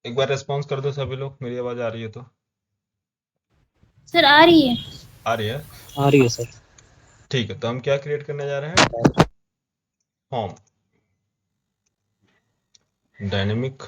एक बार रेस्पॉन्स कर दो सभी लोग, मेरी आवाज आ रही है तो। सर आ रही है। आ रही है। आ रही है सर। ठीक है, तो हम क्या क्रिएट करने जा रहे हैं? फॉर्म, डायनेमिक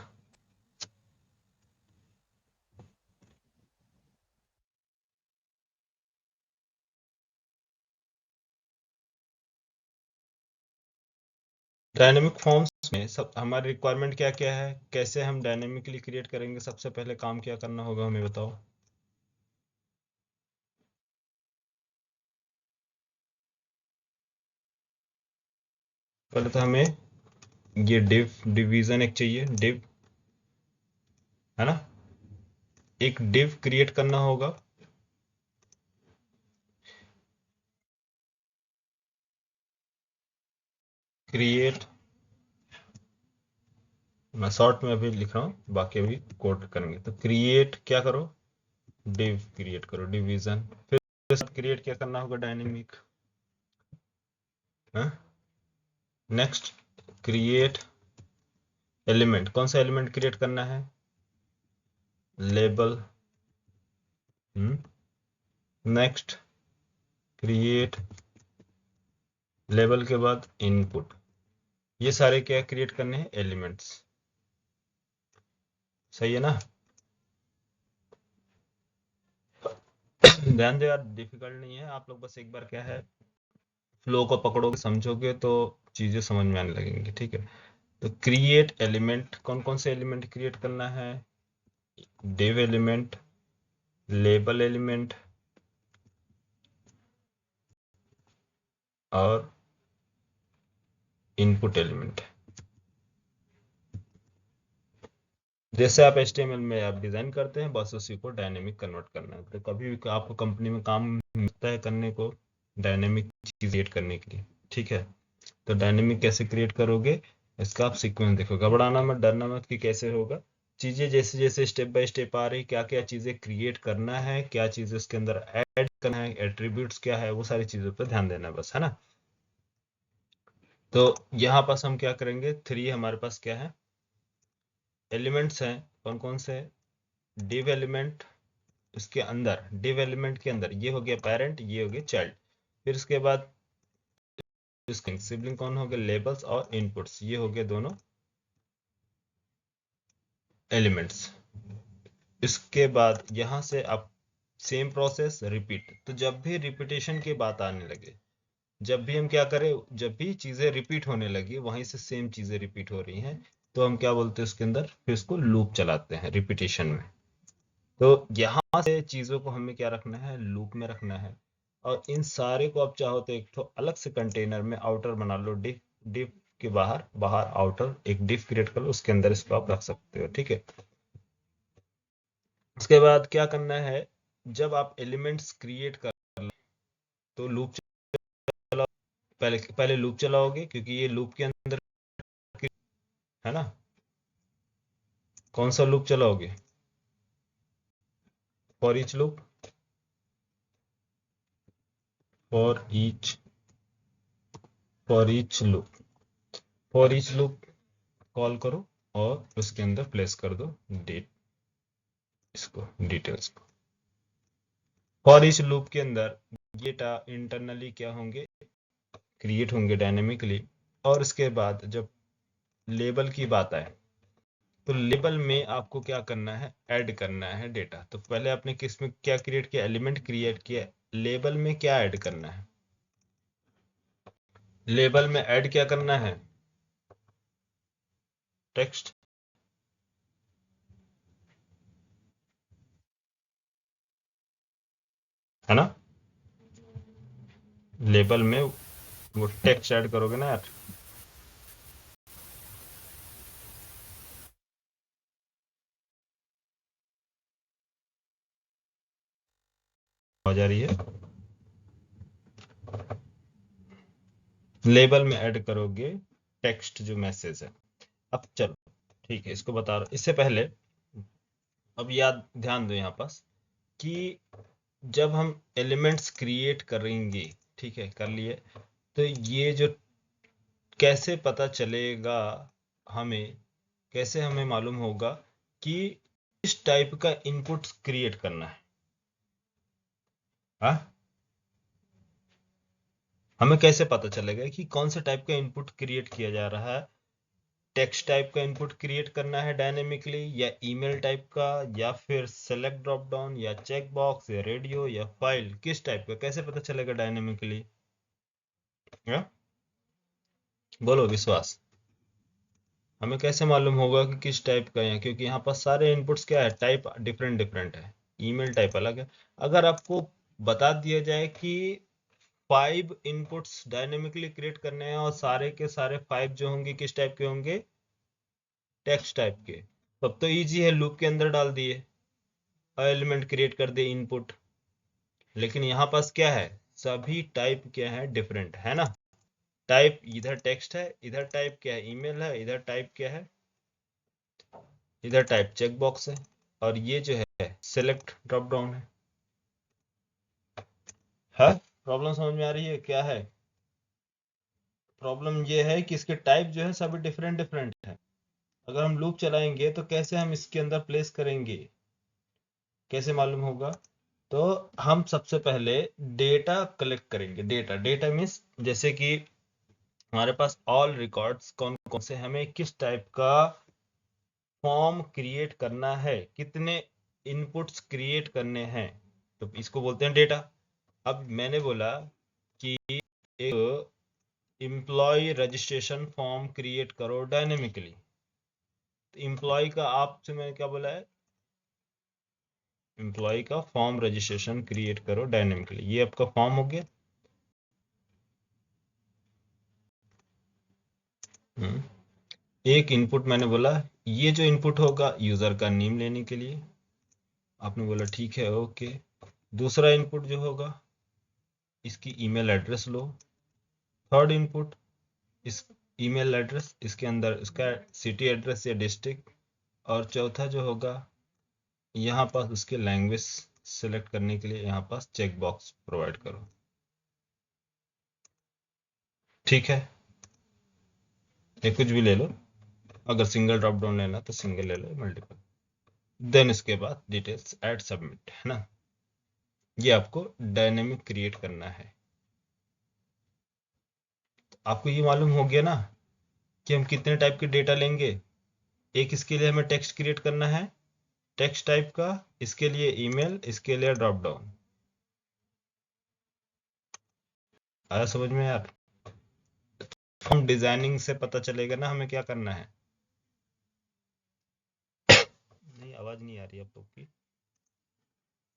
डायनेमिक फॉर्म्स में सब हमारी रिक्वायरमेंट क्या क्या है, कैसे हम डायनेमिकली क्रिएट करेंगे? सबसे पहले काम क्या करना होगा हमें बताओ। पहले तो हमें ये डिवीजन एक चाहिए, डिव, है ना? एक डिव क्रिएट करना होगा। क्रिएट, मैं शॉर्ट में अभी लिख रहा हूँ, बाकी अभी कोड करेंगे। तो क्रिएट क्या करो, डिव क्रिएट करो, डिवीजन। फिर क्रिएट क्या करना होगा, डायनेमिक। Next, create element. कौन सा एलिमेंट क्रिएट करना है? लेबल। नेक्स्ट, क्रिएट लेबल के बाद इनपुट। ये सारे क्या क्रिएट करने हैं? एलिमेंट्स। सही है ना? ध्यान दो यार, डिफिकल्ट नहीं है। आप लोग बस एक बार क्या है, फ्लो को पकड़ोगे, समझोगे तो चीजें समझ में आने लगेंगी। ठीक है, तो क्रिएट एलिमेंट, कौन कौन से एलिमेंट क्रिएट करना है? डिव एलिमेंट, लेबल एलिमेंट और इनपुट एलिमेंट। जैसे आप HTML में आप डिजाइन करते हैं, बस उसी को डायनेमिक कन्वर्ट करना है। तो कभी भी आपको कंपनी में काम मिलता है करने को, डायनेमिक चीज क्रिएट करने के लिए। ठीक है, तो डायनेमिक कैसे क्रिएट करोगे, इसका आप सीक्वेंस देखो। घबराना मत, डरना मत कि कैसे होगा। चीजें जैसे जैसे स्टेप बाय स्टेप आ रही, क्या क्या चीजें क्रिएट करना है, क्या चीजें उसके अंदर ऐड करना है, एट्रीब्यूट्स क्या है, वो सारी चीजों पर ध्यान देना बस, है ना? तो यहाँ पास हम क्या करेंगे, 3 हमारे पास क्या है, एलिमेंट्स हैं। कौन कौन से? डिव एलिमेंट, उसके अंदर डिव एलिमेंट के अंदर ये हो गया पेरेंट, ये हो गया चाइल्ड। फिर इसके बाद सिबलिंग कौन हो गया? लेबल्स और इनपुट्स, ये हो गए दोनों एलिमेंट्स। इसके बाद यहां से आप सेम प्रोसेस रिपीट। तो जब भी रिपीटेशन की बात आने लगे, जब भी हम क्या करें, जब भी चीजें रिपीट होने लगी, वहीं से सेम चीजें रिपीट हो रही हैं, तो हम क्या बोलते हैं उसके अंदर, फिर इसको लूप चलाते हैं रिपीटेशन में। तो यहाँ से चीजों को हमें क्या रखना है, लूप में रखना है। और इन सारे को आप चाहो तो एक तो अलग से कंटेनर में आउटर बना लो, डिफ डिफ के बाहर बाहर आउटर एक डिफ क्रिएट कर लो, उसके अंदर इसको आप रख सकते हो। ठीक है, उसके बाद क्या करना है, जब आप एलिमेंट्स क्रिएट कर तो लूप चलाओ। पहले पहले लूप चलाओगे, क्योंकि ये लूप के अंदर, है ना? कौन सा लूप चलाओगे? For each loop, for each for each loop, for each loop call करो और उसके अंदर प्लेस कर दो डेट, इसको डिटेल्स को। फॉर ईच लूप के अंदर ये इंटरनली क्या होंगे, क्रिएट होंगे डायनेमिकली। और इसके बाद जब लेबल की बात आए, तो लेबल में आपको क्या करना है, ऐड करना है डेटा। तो पहले आपने किस में क्या क्रिएट किया, एलिमेंट क्रिएट किया। लेबल में क्या ऐड करना है, लेबल में ऐड क्या करना है, टेक्स्ट, है ना? लेबल में वो टेक्स्ट ऐड करोगे ना यार। हो जा रही है, लेबल में ऐड करोगे टेक्स्ट जो मैसेज है। अब चलो ठीक है, इसको बता रहा, इससे पहले अब याद ध्यान दो यहाँ पास कि जब हम एलिमेंट्स क्रिएट करेंगे, ठीक है, कर लिए, तो ये जो कैसे पता चलेगा हमें, कैसे हमें मालूम होगा कि किस टाइप का इनपुट क्रिएट करना है। हाँ, हमें कैसे पता चलेगा कि कौन से टाइप का इनपुट क्रिएट किया जा रहा है? टेक्स्ट टाइप का इनपुट क्रिएट करना है डायनेमिकली, या ईमेल टाइप का, या फिर सेलेक्ट ड्रॉप डाउन, या चेक बॉक्स, या रेडियो, या फाइल? किस टाइप का, कैसे पता चलेगा डायनेमिकली? बोलो विश्वास, हमें कैसे मालूम होगा कि किस टाइप का है? क्योंकि यहाँ पर सारे इनपुट्स क्या है, टाइप डिफरेंट डिफरेंट है, ईमेल टाइप अलग है। अगर आपको बता दिया जाए कि 5 इनपुट्स डायनेमिकली क्रिएट करने हैं और सारे के सारे 5 जो होंगे किस टाइप के होंगे? टेक्स्ट टाइप के, तब तो इजी है, लूप के अंदर डाल दिए और एलिमेंट क्रिएट कर दे इनपुट। लेकिन यहाँ पास क्या है, सभी टाइप क्या है, डिफरेंट है ना। टाइप इधर टेक्स्ट है, इधर टाइप क्या है, ईमेल है, इधर टाइप क्या है, इधर टाइप चेक बॉक्स है, और ये जो है सेलेक्ट ड्रॉप डाउन है। प्रॉब्लम समझ में आ रही है क्या है? प्रॉब्लम ये है कि इसके टाइप जो है सभी डिफरेंट डिफरेंट है। अगर हम लूप चलाएंगे तो कैसे हम इसके अंदर प्लेस करेंगे, कैसे मालूम होगा? तो हम सबसे पहले डेटा कलेक्ट करेंगे। डेटा डेटा मीन्स जैसे कि हमारे पास ऑल रिकॉर्ड्स कौन कौन से, हमें किस टाइप का फॉर्म क्रिएट करना है, कितने इनपुट्स क्रिएट करने हैं, तो इसको बोलते हैं डेटा। अब मैंने बोला कि एक एम्प्लॉय रजिस्ट्रेशन फॉर्म क्रिएट करो डायनेमिकली, तो एम्प्लॉय का आपसे मैंने क्या बोला है, एम्प्लॉय का फॉर्म रजिस्ट्रेशन क्रिएट करो डायनेमिकली। ये आपका फॉर्म हो गया। एक इनपुट मैंने बोला, ये जो इनपुट होगा यूजर का नेम लेने के लिए, आपने बोला ठीक है ओके। दूसरा इनपुट जो होगा इसकी ईमेल एड्रेस लो। थर्ड इनपुट इस ईमेल एड्रेस, इसके अंदर इसका सिटी एड्रेस या डिस्ट्रिक्ट। और चौथा जो होगा यहाँ पास उसके लैंग्वेज सेलेक्ट करने के लिए यहाँ पास चेक बॉक्स प्रोवाइड करो। ठीक है, ये कुछ भी ले लो, अगर सिंगल ड्रॉप डाउन लेना तो सिंगल ले लो, मल्टीपल। देन इसके बाद डिटेल्स ऐड सबमिट, है ना। ये आपको डायनेमिक क्रिएट करना है। तो आपको ये मालूम हो गया ना कि हम कितने टाइप के डेटा लेंगे। एक इसके लिए हमें टेक्स्ट क्रिएट करना है टेक्स्ट टाइप का, इसके लिए ईमेल, इसके लिए ड्रॉप डाउन। आया समझ में यार? हम डिजाइनिंग से पता चलेगा ना हमें क्या करना है। नहीं, आवाज नहीं आ रही आप लोग की।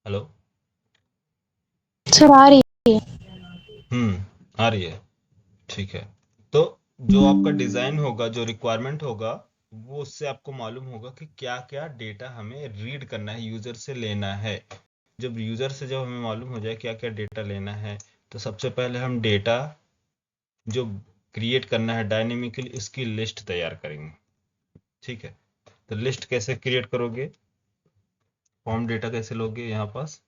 हेलो? सर आ रही है। आ रही है, ठीक है। तो जो आपका डिजाइन होगा, जो रिक्वायरमेंट होगा, वो उससे आपको मालूम होगा कि क्या क्या डेटा हमें रीड करना है, यूजर से लेना है। जब यूजर से जब हमें मालूम हो जाए क्या क्या डेटा लेना है, तो सबसे पहले हम डेटा जो क्रिएट करना है डायनेमिकली इसकी लिस्ट तैयार करेंगे। ठीक है, तो लिस्ट कैसे क्रिएट करोगे, फॉर्म डेटा कैसे लोगे? यहाँ पास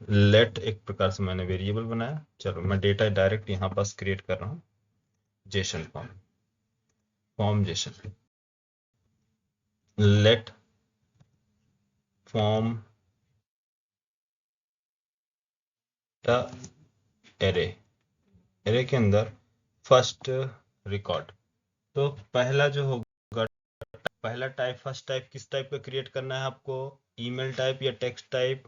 लेट एक प्रकार से मैंने वेरिएबल बनाया। चलो मैं डेटा डायरेक्ट यहाँ पास क्रिएट कर रहा हूँ, JSON form JSON let form array, array के अंदर फर्स्ट रिकॉर्ड। तो पहला जो होगा, पहला टाइप, फर्स्ट टाइप किस टाइप का क्रिएट करना है आपको, ईमेल टाइप या टेक्स्ट टाइप,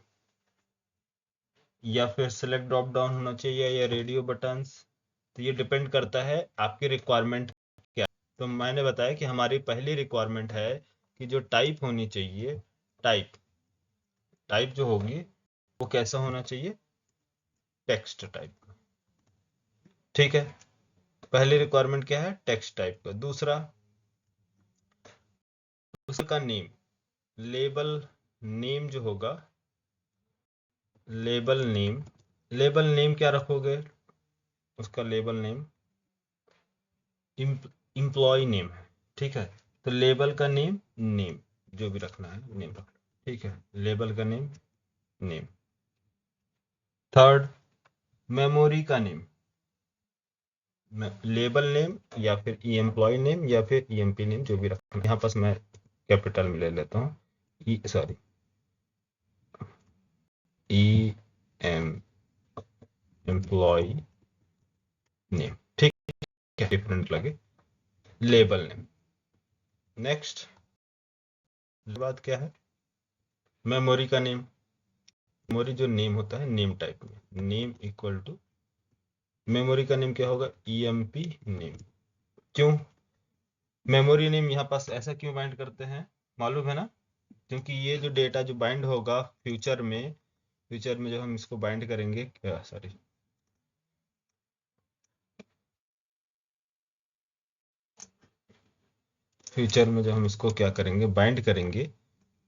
या फिर सेलेक्ट ड्रॉप डाउन होना चाहिए, या रेडियो बटन्स। तो ये डिपेंड करता है आपकी रिक्वायरमेंट क्या। तो मैंने बताया कि हमारी पहली रिक्वायरमेंट है कि जो टाइप होनी चाहिए, टाइप टाइप जो होगी वो कैसा होना चाहिए, टेक्स्ट टाइप। ठीक है, पहली रिक्वायरमेंट क्या है, टेक्स्ट टाइप का। दूसरा उसका नेम, लेबल नेम जो होगा, लेबल नेम, लेबल नेम क्या रखोगे, उसका लेबल नेम इम्प्लॉय नेम है। ठीक है, तो लेबल का नेम, नेम जो भी रखना है नेम रख। ठीक है, लेबल का नेम, नेम। थर्ड, मेमोरी का नेम, लेबल नेम या फिर ई एम्प्लॉय नेम या फिर ईएमपी नेम जो भी रखना। यहाँ पास मैं कैपिटल में ले लेता हूँ, sorry E M employee name, ठीक है, डिफरेंट लगे लेबल नेम। नेक्स्ट बात क्या है, मेमोरी का नेम। मेमोरी जो नेम होता है नेम टाइप में, नेम इक्वल टू मेमोरी का नेम क्या होगा, ईएमपी नेम। क्यों मेमोरी नेम यहाँ पास ऐसा क्यों बाइंड करते हैं, मालूम है ना? क्योंकि ये जो डेटा जो बाइंड होगा फ्यूचर में जो हम इसको बाइंड करेंगे, क्या सॉरी फ्यूचर में जब हम इसको क्या करेंगे, बाइंड करेंगे,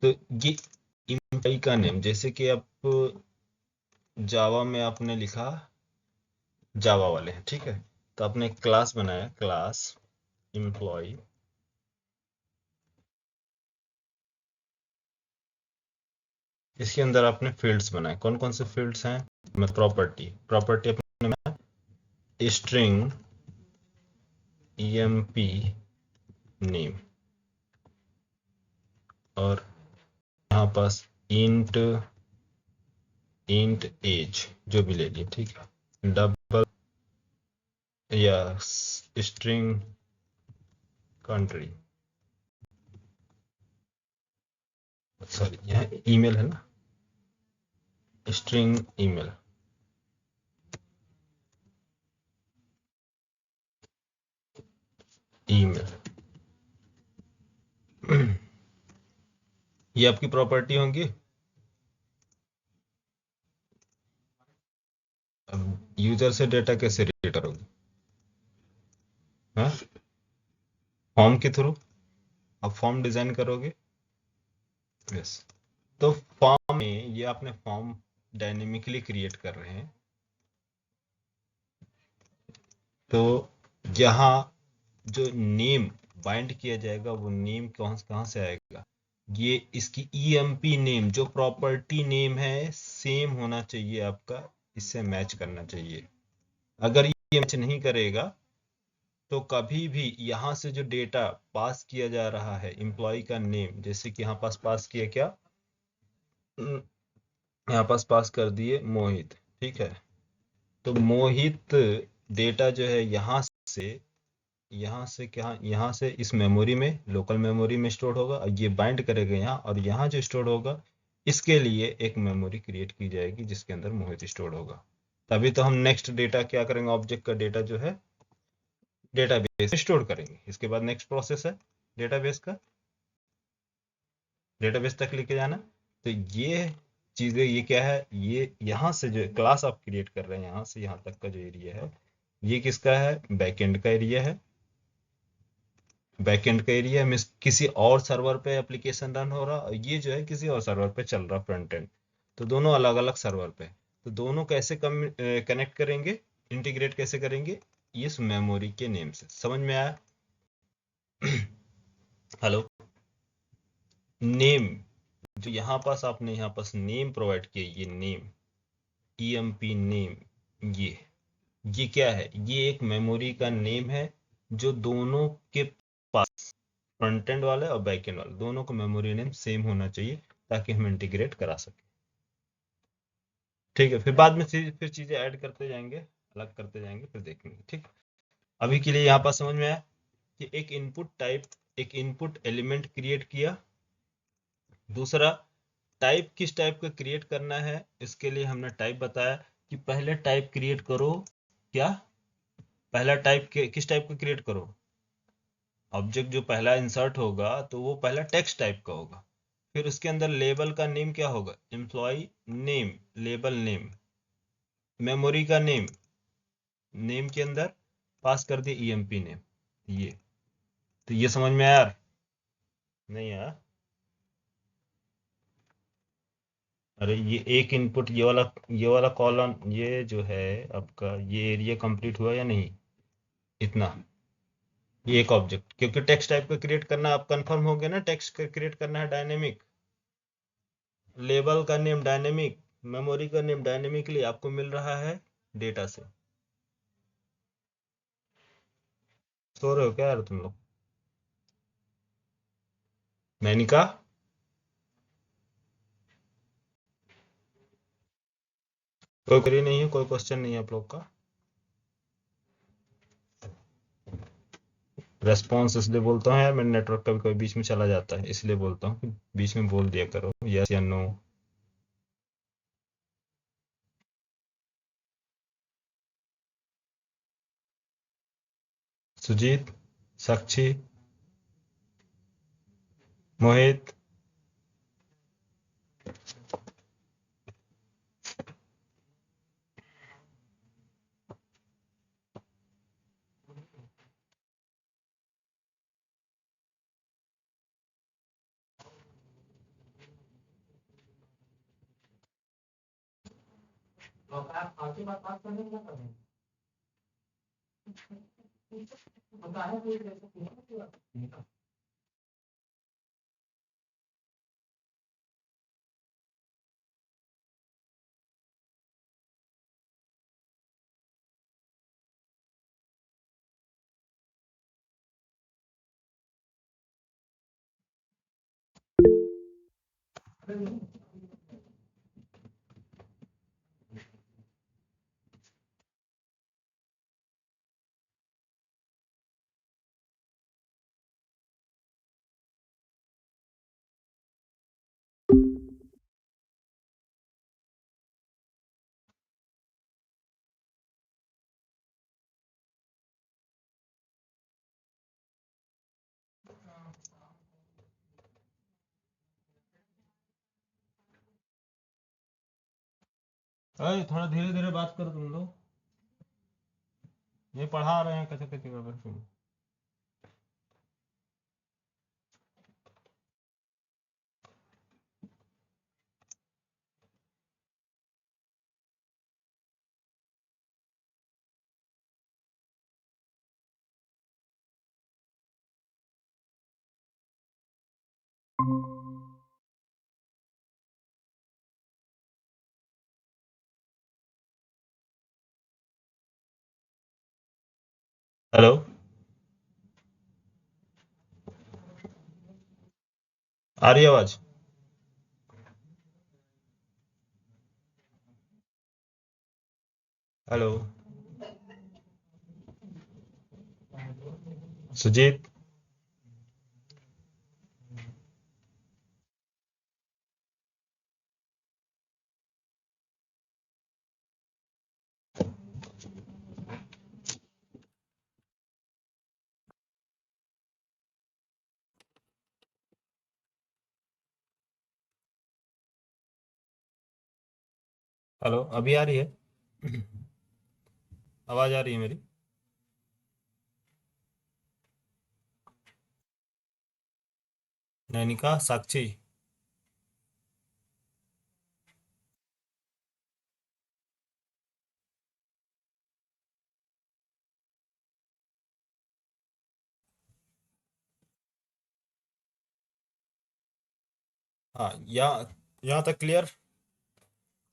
तो ये एम्प्लॉय का नेम, जैसे कि आप जावा में आपने लिखा, जावा वाले हैं, ठीक है, तो आपने एक क्लास बनाया, क्लास एम्प्लॉय, इसके अंदर आपने फील्ड्स बनाए, कौन कौन से फील्ड्स हैं, मैं प्रॉपर्टी अपने में स्ट्रिंग ईएमपी नेम, और यहाँ पास इंट एज जो भी ले लिए, ठीक है, डबल या स्ट्रिंग कंट्री, सॉरी यहाँ ईमेल है ना, स्ट्रिंग ईमेल, ये आपकी प्रॉपर्टी होंगी। अब यूजर से डेटा कैसे रीड करोगे, हाँ, फॉर्म के थ्रू, आप फॉर्म डिजाइन करोगे, यस। तो फॉर्म में ये आपने फॉर्म डायनेमिकली क्रिएट कर रहे हैं, तो यहाँ जो नेम बाइंड किया जाएगा वो नेम कहाँ से आएगा, ये इसकी ईएमपी नेम जो प्रॉपर्टी नेम है सेम होना चाहिए आपका, इससे मैच करना चाहिए। अगर ये मैच नहीं करेगा तो कभी भी यहाँ से जो डेटा पास किया जा रहा है एम्प्लॉय का नेम, जैसे कि यहाँ पास किया क्या, यहाँ पास कर दिए मोहित, ठीक है, तो मोहित डेटा जो है यहाँ से क्या, यहाँ से इस मेमोरी में, लोकल मेमोरी में स्टोर होगा, और ये बाइंड करेगा यहाँ, और यहाँ जो स्टोर होगा इसके लिए एक मेमोरी क्रिएट की जाएगी जिसके अंदर मोहित स्टोर होगा। तभी तो हम नेक्स्ट डेटा क्या करेंगे, ऑब्जेक्ट का डेटा जो है डेटाबेस में स्टोर करेंगे। इसके बाद नेक्स्ट प्रोसेस है डेटाबेस का, डेटाबेस तक लेके जाना। तो ये चीजें, ये क्या है, ये यहाँ से जो क्लास आप क्रिएट कर रहे हैं यहाँ से यहाँ तक का जो एरिया है, ये किसका है, बैकएंड का एरिया है। बैकएंड का एरिया में किसी और सर्वर पे एप्लीकेशन रन हो रहा, और ये जो है किसी और सर्वर पे चल रहा फ्रंट एंड, तो दोनों अलग अलग सर्वर पे, तो दोनों कैसे कनेक्ट करेंगे, इंटीग्रेट कैसे करेंगे, इस मेमोरी के नेम से। समझ में आया? हेलो, नेम जो यहाँ पास आपने यहाँ पास नेम प्रोवाइड किया, ये नेम ईएमपी नेम, ये क्या है, ये एक मेमोरी का नेम है जो दोनों के पास, फ्रंट एंड वाले और बैक एंड वाले दोनों को मेमोरी नेम सेम होना चाहिए ताकि हम इंटीग्रेट करा सकें। ठीक है, फिर बाद में फिर चीजें ऐड करते जाएंगे, अलग करते जाएंगे, फिर देखेंगे। ठीक, अभी के लिए यहाँ पास समझ में आया कि एक इनपुट एलिमेंट क्रिएट किया। दूसरा, टाइप किस टाइप का क्रिएट करना है, इसके लिए हमने टाइप बताया कि पहले टाइप क्रिएट करो, क्या पहला टाइप किस टाइप का क्रिएट करो, ऑब्जेक्ट जो पहला इंसर्ट होगा तो वो पहला टेक्स्ट टाइप का होगा, फिर उसके अंदर लेबल का नेम क्या होगा, employee name, label name, memory का नेम, नेम के अंदर पास कर दिया ईएमपी नेम। ये तो ये समझ में आया यार, नहीं आया? अरे ये एक इनपुट, ये वाला कॉलम, ये जो है आपका, ये एरिया कंप्लीट हुआ या नहीं, इतना, ये एक ऑब्जेक्ट, क्योंकि टेक्स्ट टाइप का क्रिएट करना आप कंफर्म हो गया ना, टेक्स्ट का क्रिएट करना है डायनेमिक, लेबल का नेम डायनेमिक, मेमोरी का नेम डायनेमिकली आपको मिल रहा है डेटा से। सो रहे हो क्या यार तुम लोग? नैनिका, कोई क्वेरी नहीं है, कोई क्वेश्चन नहीं है आप लोग का? रेस्पॉन्स इसलिए बोलता हूँ यार, मेरा नेटवर्क कभी कभी बीच में चला जाता है, इसलिए बोलता हूँ कि बीच में बोल दिया करो यस या नो। सुजीत, साक्षी, मोहित, अरे थोड़ा धीरे धीरे बात करो तुम लोग, ये पढ़ा रहे हैं कचर कचर कर तुम। हेलो, आ रही है आवाज? हेलो, सुजीत, हेलो, अभी आ रही है? आवाज आ रही है मेरी? नैनिका, साक्षी, हाँ, यहाँ तक क्लियर?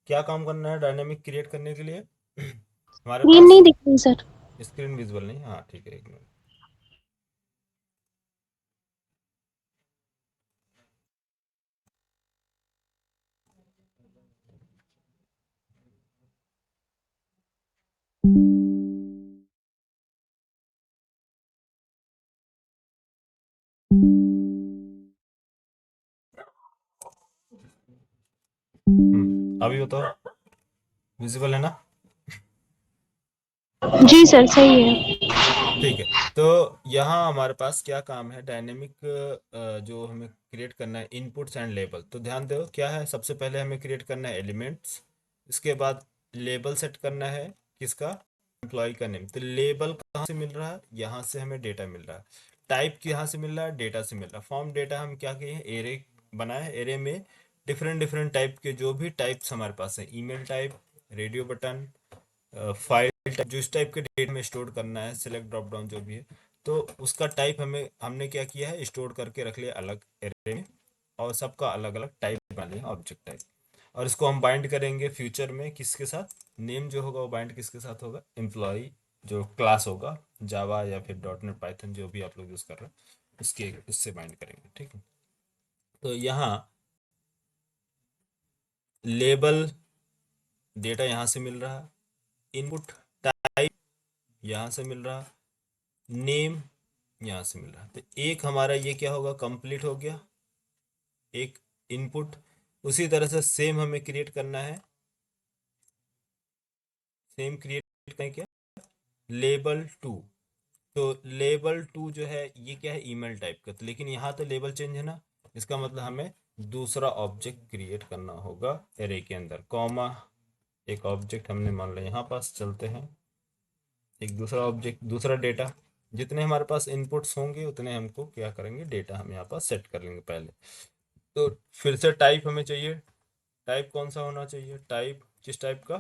क्या काम करना है डायनेमिक क्रिएट करने के लिए? हमारे स्क्रीन पास नहीं दिख रही सर। स्क्रीन विजुअल नहीं, हाँ ठीक है, एक मिनट। अभी बताओ, विजिबल है ना? जी सर सही है। ठीक है। तो यहाँ हमारे पास क्या काम है, डायनेमिक जो हमें क्रिएट करना है इनपुट्स एंड लेबल। तो ध्यान दो क्या है, सबसे पहले हमें क्रिएट करना है एलिमेंट्स, इसके बाद लेबल सेट करना है किसका, एम्प्लॉय का नेम। तो लेबल कहाँ से मिल रहा है, यहाँ से हमें डेटा मिल रहा है। टाइप यहाँ से मिल रहा है, डेटा से मिल रहा है। फॉर्म डेटा हम क्या किए हैं, एरे बनाया है, एरे में डिफरेंट डिफरेंट टाइप के जो भी टाइप्स हमारे पास है, email type, radio button, file type, जो इस टाइप के डेटा में स्टोर करना है, सिलेक्ट ड्रॉप डाउन जो भी है, तो उसका टाइप हमने क्या किया है, स्टोर करके रख लिया अलग एरे में, और सबका अलग अलग टाइप बना लिया, ऑब्जेक्ट टाइप। और इसको हम बाइंड करेंगे फ्यूचर में किसके साथ, नेम जो होगा वो बाइंड किसके साथ होगा, एम्प्लॉय जो क्लास होगा जावा या फिर डॉट नेट पाइथन जो भी आप लोग यूज़ कर रहे हैं उसके उससे बाइंड करेंगे। ठीक है, तो यहाँ लेबल डेटा यहाँ से मिल रहा, इनपुट टाइप यहाँ से मिल रहा, नेम यहाँ से मिल रहा। तो एक हमारा ये क्या होगा, कंप्लीट हो गया एक इनपुट। उसी तरह से सेम हमें क्रिएट करना है, सेम क्रिएट करें क्या, लेबल टू। तो लेबल टू जो है ये क्या है, ईमेल टाइप का। तो लेकिन यहाँ तो लेबल चेंज है ना, इसका मतलब हमें दूसरा ऑब्जेक्ट क्रिएट करना होगा एरे के अंदर, कॉमा एक ऑब्जेक्ट हमने मान लिया। यहाँ पास चलते हैं, एक दूसरा ऑब्जेक्ट, दूसरा डेटा, जितने हमारे पास इनपुट्स होंगे उतने हमको क्या करेंगे, डेटा हम यहाँ पास सेट कर लेंगे पहले। तो फिर से टाइप हमें चाहिए, टाइप कौन सा होना चाहिए, टाइप किस टाइप का,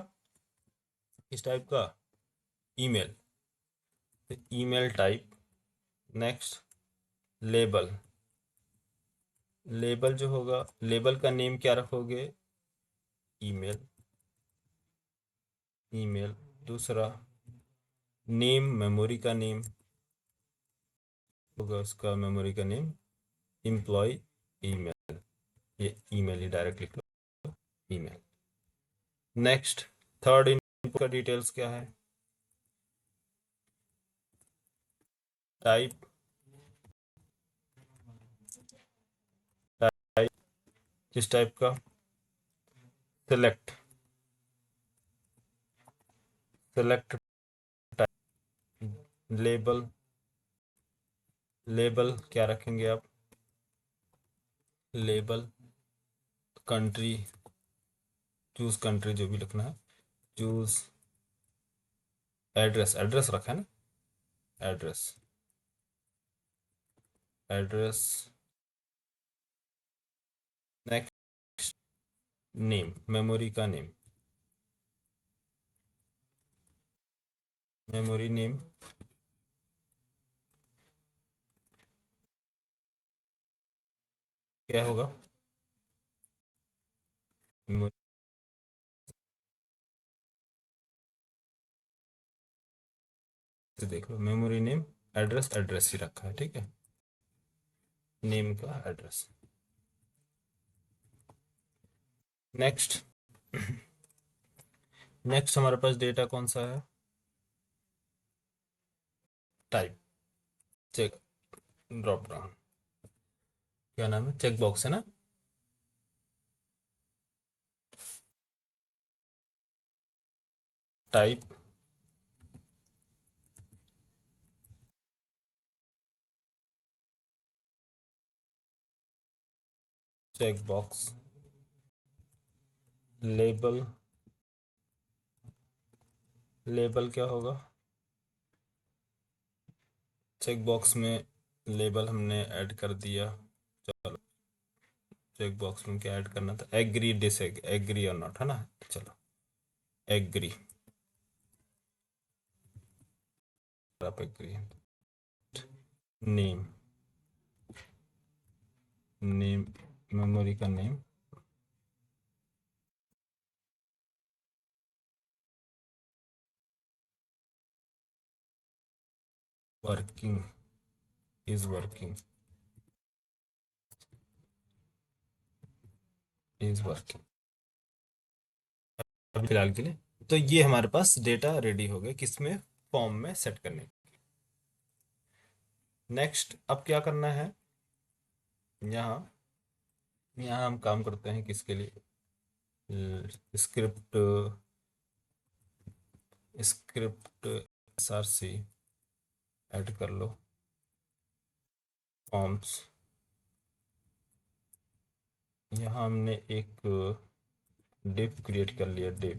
किस टाइप का, ईमेल। तो email type. Next label, label जो होगा, लेबल का नेम क्या रखोगे, ईमेल, ईमेल। दूसरा नेम, मेमोरी का नेम होगा, उसका मेमोरी का नेम एम्प्लॉय ईमेल, ये ईमेल ही डायरेक्ट लिख लो, ईमेल। नेक्स्ट थर्ड इनपुट का डिटेल्स क्या है, टाइप, टाइप किस टाइप का, select, select type. Label, label क्या रखेंगे आप, लेबल कंट्री, चूज कंट्री जो भी लिखना है, चूज एड्रेस, एड्रेस रखा है ना, address, address. Next name, memory का नेम, मेमोरी नेम क्या होगा, मेमोरी, देख लो मेमोरी नेम, एड्रेस, एड्रेस ही रखा है। ठीक है, नेम का एड्रेस। नेक्स्ट, नेक्स्ट हमारे पास डेटा कौन सा है, टाइप, चेक, ड्रॉप डाउन, क्या नाम है, चेक बॉक्स है ना, type, check box, label, label क्या होगा, चेक बॉक्स में लेबल हमने ऐड कर दिया। चलो चेक बॉक्स में क्या ऐड करना था, एग्री डिसएग्री, एग्री और नॉट है ना, चलो एग्री, आप एग्री। नेम, नेम, मेमोरी का name, working, is working, is working अभी फिलहाल के लिए। तो ये हमारे पास डेटा रेडी हो गया किसमें, फॉर्म में सेट करने। नेक्स्ट अब क्या करना है, यहाँ, यहाँ हम काम करते हैं किसके लिए, स्क्रिप्ट, स्क्रिप्ट SRC ऐड कर लो, फॉर्म्स। यहाँ हमने एक डिव क्रिएट कर लिया, डिव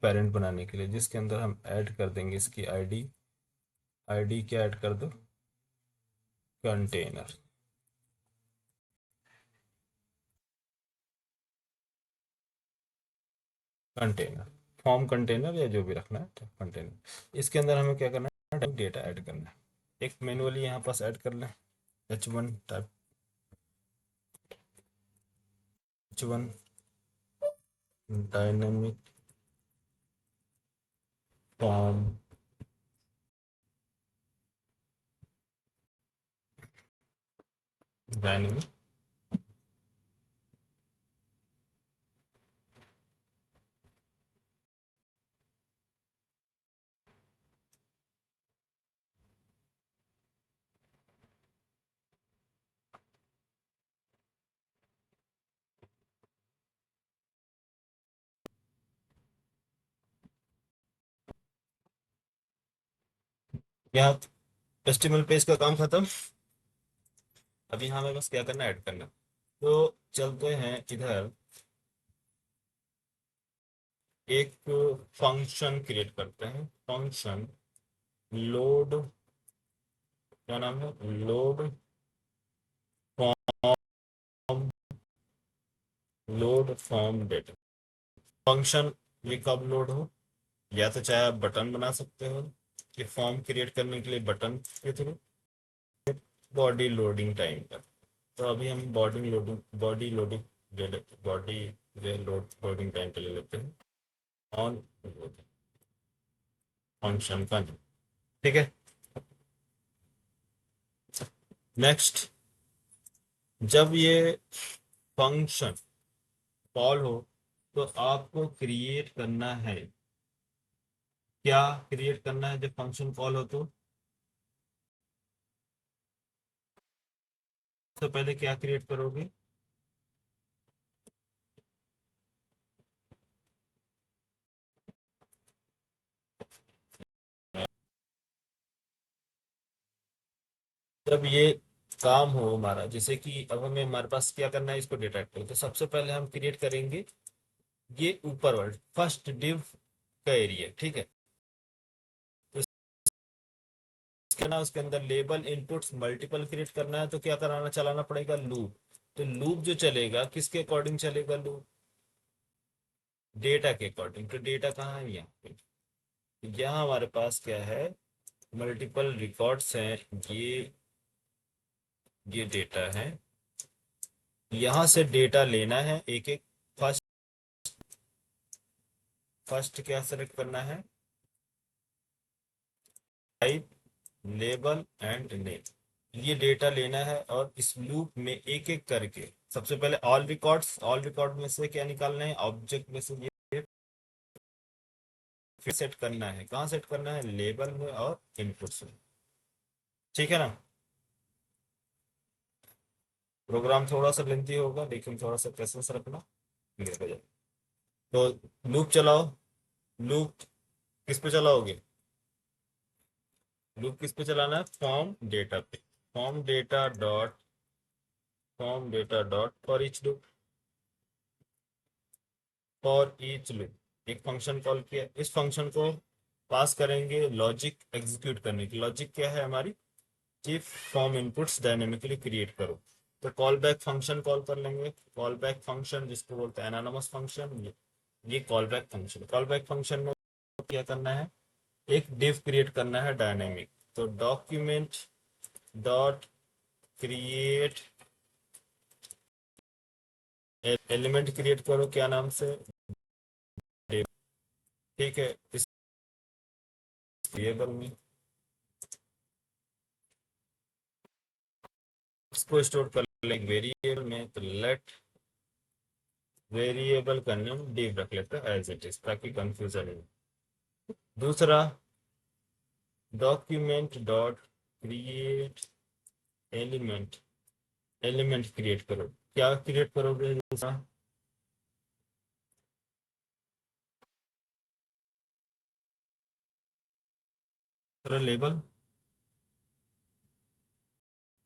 पेरेंट बनाने के लिए, जिसके अंदर हम ऐड कर देंगे इसकी आईडी, आईडी क्या ऐड कर दो, कंटेनर, कंटेनर, फॉर्म कंटेनर या जो भी रखना है तो कंटेनर। इसके अंदर हमें क्या करना है, डेटा ऐड करना है। एक मैनुअली यहाँ पास ऐड कर लें, H1 type, H1 dynamic form dynamic यहाँ एचटीएमएल पेज का काम खत्म। अब यहाँ हमें बस क्या करना है, ऐड करना। तो चलते हैं इधर, एक फंक्शन क्रिएट करते हैं। फंक्शन लोड, क्या नाम है, load form, load form data. Function ये कब लोड हो, या तो चाहे आप बटन बना सकते हो कि फॉर्म क्रिएट करने के लिए बटन के थ्रू, बॉडी लोडिंग टाइम पर। तो अभी हम बॉडी लोडिंग ले लेते, बॉडी लोडिंग टाइम पे ले लेते हैं ऑन फंक्शन का, ठीक है। नेक्स्ट, जब ये फंक्शन कॉल हो तो आपको क्रिएट करना है, क्या क्रिएट करना है जब फंक्शन कॉल हो तो पहले क्या क्रिएट करोगे? जब ये काम हो हमारा, जैसे कि अब हमें, हमारे पास क्या करना है, इसको डेटा टाइप करो, तो सबसे पहले हम क्रिएट करेंगे ये ऊपर वर्ड फर्स्ट डिव का एरिया, ठीक है। तो इसके ना, उसके अंदर लेबल इनपुट्स मल्टीपल क्रिएट करना है, तो क्या कराना, चलाना पड़ेगा लूप। तो लूप जो चलेगा किसके अकॉर्डिंग चलेगा लूप? डेटा के अकॉर्डिंग। तो डेटा कहाँ है, यहाँ पे। यहाँ हमारे पास क्या है, मल्टीपल रिकॉर्ड्स हैं, ये डेटा है। यहाँ से डेटा लेना है एक एक। फर्स्ट फर्स्ट क्या सेलेक्ट करना है, टाइप, लेबल एंड नेम। ये डेटा लेना है और इस लूप में एक एक करके, सबसे पहले ऑल रिकॉर्ड्स, ऑल रिकॉर्ड में से क्या निकालना है, ऑब्जेक्ट में से ये फिर सेट करना है। कहाँ सेट करना है, लेबल में और इनपुट्स में, ठीक है ना। प्रोग्राम थोड़ा सा लेंथी होगा, लेकिन थोड़ा सा पेशेंस रखना, क्लियर हो जाए। तो लूप चलाओ। लूप किस पे चलाओगे, लूप किस पे चलाना है, फॉर्म डेटा पे। Form data dot for each loop, for each loop. एक फंक्शन कॉल किया, इस फंक्शन को पास करेंगे लॉजिक एग्जीक्यूट करने की। लॉजिक क्या है हमारी, कि फॉर्म इनपुट्स डायनेमिकली क्रिएट करो। तो कॉल बैक फंक्शन कॉल कर लेंगे। कॉल बैक फंक्शन जिसको बोलते हैं एनोनिमस फंक्शन, ये call back function. Call back function में क्या करना है, एक डिव क्रिएट करना है डायनेमिक। तो document dot create element create करो, क्या नाम से, div, ठीक है। इस वेरिएबल में इसको स्टोर कर लेंगे वेरिएबल में। तो लेट वेरिएबल का नाम div रख लेते हैं एज इट इज, ताकि कंफ्यूजन हो। दूसरा, document dot create element, element create करो। क्या क्रिएट करोगे दूसरा, लेबल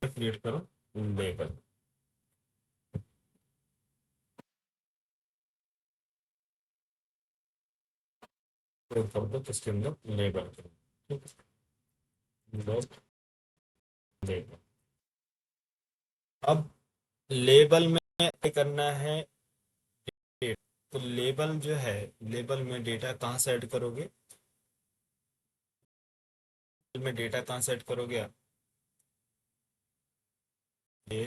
क्रिएट करो, लेबल कर दो, किसके अंदर, लेबल करो, ठीक है। लेबल, अब लेबल में क्या करना है, डेट। तो लेबल जो है, लेबल में डेटा कहाँ से ऐड करोगे, में डेटा कहाँ से ऐड करोगे आप, ये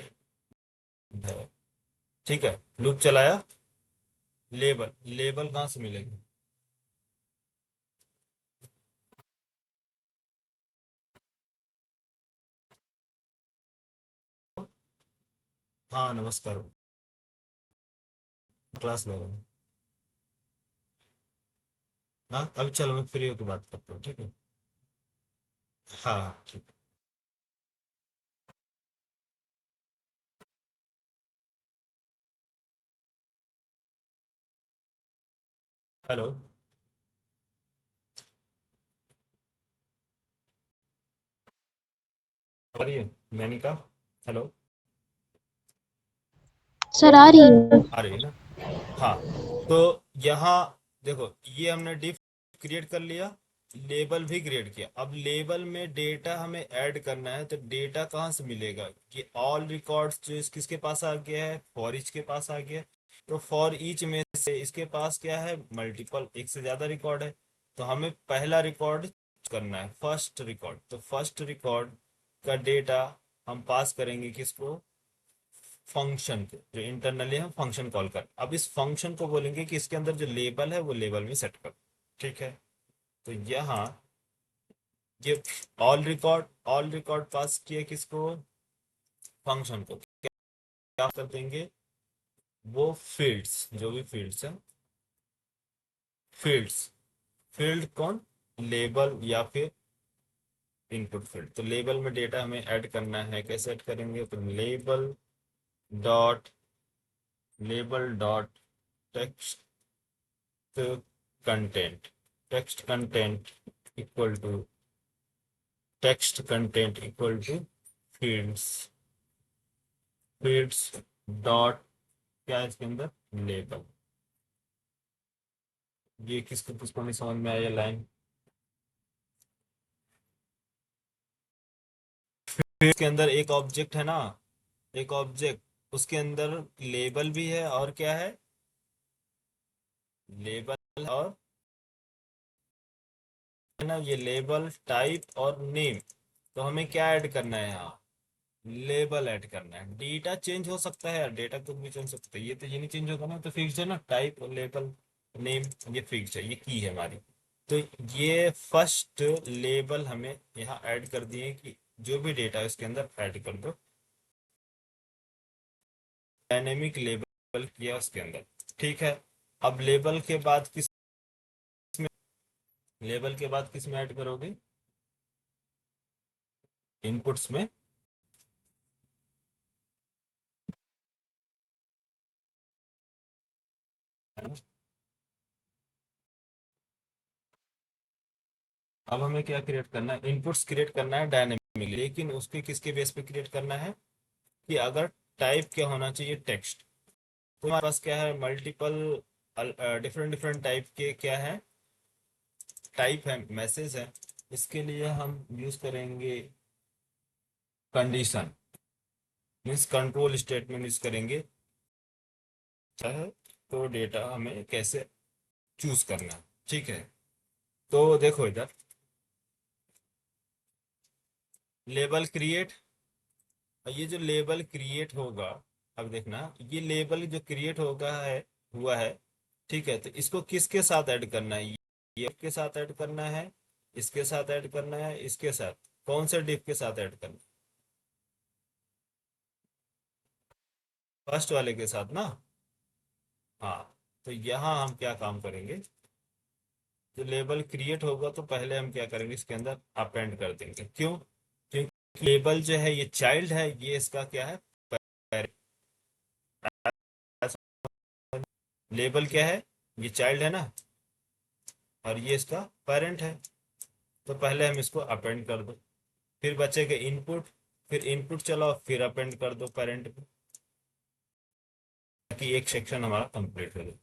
है, ठीक है। लूप चलाया, लेबल, लेबल कहाँ से मिलेगी, हाँ नमस्कार। क्लास ले रहा हूँ। हाँ अभी चलो मैं फ्री होकर बात करता हूँ, ठीक है। हाँ ठीक। हेलो। आ रही है? मैंने कहा हेलो। सर आ रही है। आ रही है ना? हाँ। तो यहाँ देखो, ये हमने डिफ क्रिएट कर लिया, लेबल भी क्रिएट किया। अब लेबल में डेटा हमें ऐड करना है, तो डेटा कहाँ से मिलेगा? ये ऑल रिकॉर्ड्स जो किसके पास आ गया है, फॉर ईच के पास आ गया। तो फॉर ईच में से इसके पास क्या है, मल्टीपल, एक से ज्यादा रिकॉर्ड है। तो हमें पहला रिकॉर्ड करना है, फर्स्ट रिकॉर्ड। तो फर्स्ट रिकॉर्ड का डेटा हम पास करेंगे किसको? फंक्शन को, जो इंटरनली हम फंक्शन कॉल कर। अब इस फंक्शन को बोलेंगे कि इसके अंदर जो लेबल है वो लेबल में सेट कर। ठीक है। तो यहाँ ये ऑल रिकॉर्ड पास किया किसको? फंक्शन को। क्या कर देंगे? वो फील्ड्स, जो भी फील्ड्स हैं, फील्ड्स, फील्ड कौन? लेबल या फिर इनपुट फील्ड। तो लेबल में डेटा हमें ऐड करना है, कैसे ऐड करेंगे? तो dot label dot text content, text content equal to text content equal to fields, fields dot, क्या है इसके अंदर? लेबल। ये किसको किसको नहीं समझ में आया लाइन? इसके अंदर एक ऑब्जेक्ट है ना, एक ऑब्जेक्ट, उसके अंदर लेबल भी है और क्या है? लेबल और, है ना, ये लेबल टाइप और नेम। तो हमें क्या ऐड करना है यहाँ? लेबल ऐड करना है। डेटा चेंज हो सकता है यार, डेटा कुछ भी चेंज हो सकता है, ये तो ये नहीं चेंज होगा ना, तो फिक्स है ना, टाइप और लेबल नेम, ये फिक्स है, ये की है हमारी। तो ये फर्स्ट लेबल हमें यहाँ ऐड कर दिए कि जो भी डेटा है उसके अंदर ऐड कर दो। डायनेमिक लेबल किया उसके अंदर। ठीक है। अब लेबल के बाद किस में, लेबल के बाद किस में ऐड करोगे? इनपुट्स में। है ना? अब हमें क्या क्रिएट करना है? इनपुट्स क्रिएट करना है डायनेमिक, लेकिन उसके किसके बेस पे क्रिएट करना है? कि अगर टाइप क्या होना चाहिए? टेक्स्ट। तो हमारे पास क्या है? मल्टीपल डिफरेंट डिफरेंट टाइप के क्या है, टाइप है, मैसेज है। इसके लिए हम यूज करेंगे condition, means control statement use करेंगे। है तो डेटा हमें कैसे चूज करना है। ठीक है। तो देखो इधर, लेबल क्रिएट, ये जो लेबल क्रिएट होगा, अब देखना, ये लेबल जो क्रिएट होगा है, हुआ है, ठीक है, तो इसको किसके साथ ऐड करना है? ये के साथ ऐड करना है, इसके साथ ऐड करना है, इसके साथ, कौन से डिफ के साथ ऐड करना है? फर्स्ट वाले के साथ ना। हाँ। तो यहाँ हम क्या काम करेंगे? जो लेबल क्रिएट होगा तो पहले हम क्या करेंगे, इसके अंदर अपेंड कर देंगे। क्यों? क्योंकि लेबल जो है ये चाइल्ड है, ये इसका क्या है? लेबल क्या है? ये चाइल्ड है ना, और ये इसका पेरेंट है। तो पहले हम इसको अपेंड कर दो, फिर बचेगा इनपुट, फिर इनपुट चलाओ, फिर अपेंड कर दो पेरेंट पे, ताकि एक सेक्शन हमारा कंप्लीट हो जाए।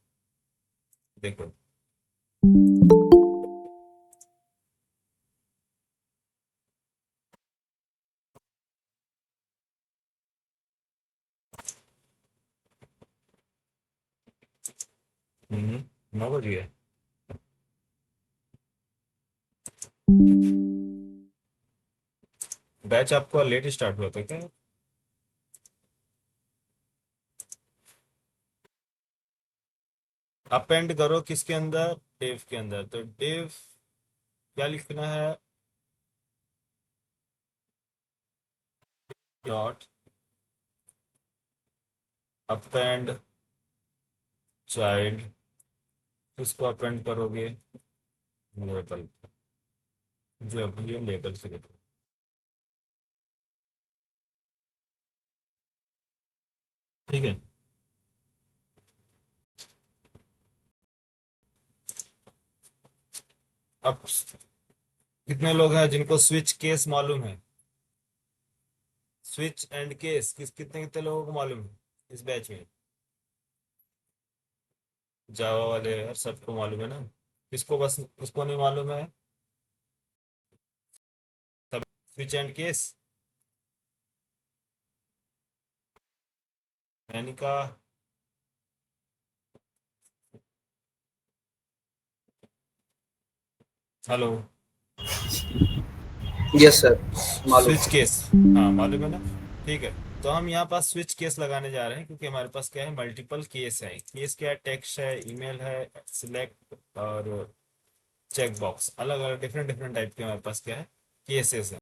देखो। हम्म, 9 बज गए। बैच आपका लेट स्टार्ट हुआ था क्या? अपेंड करो किसके अंदर? डिव के अंदर। तो डिव क्या लिखना है? डॉट अपेंड चाइल्ड, किसको अपेंड करोगे, लेबल, जो अभी ये लेबल से देखो। ठीक है, अब कितने लोग हैं जिनको स्विच केस मालूम है? स्विच एंड केस कितने कितने लोगों को मालूम है इस बैच में? जावा वाले यार सबको मालूम है ना, किसको बस किसको नहीं मालूम है? सब स्विच एंड केस। मैंने कहा हेलो। यस सर, मालूम। स्विच केस, हाँ मालूम है ना। ठीक है, तो हम यहाँ पास स्विच केस लगाने जा रहे हैं क्योंकि हमारे पास क्या है, मल्टीपल केस है। केस क्या है, टेक्स्ट है, ईमेल है, सिलेक्ट और चेक बॉक्स, अलग अलग डिफरेंट डिफरेंट टाइप के हमारे पास क्या है, केसेस है।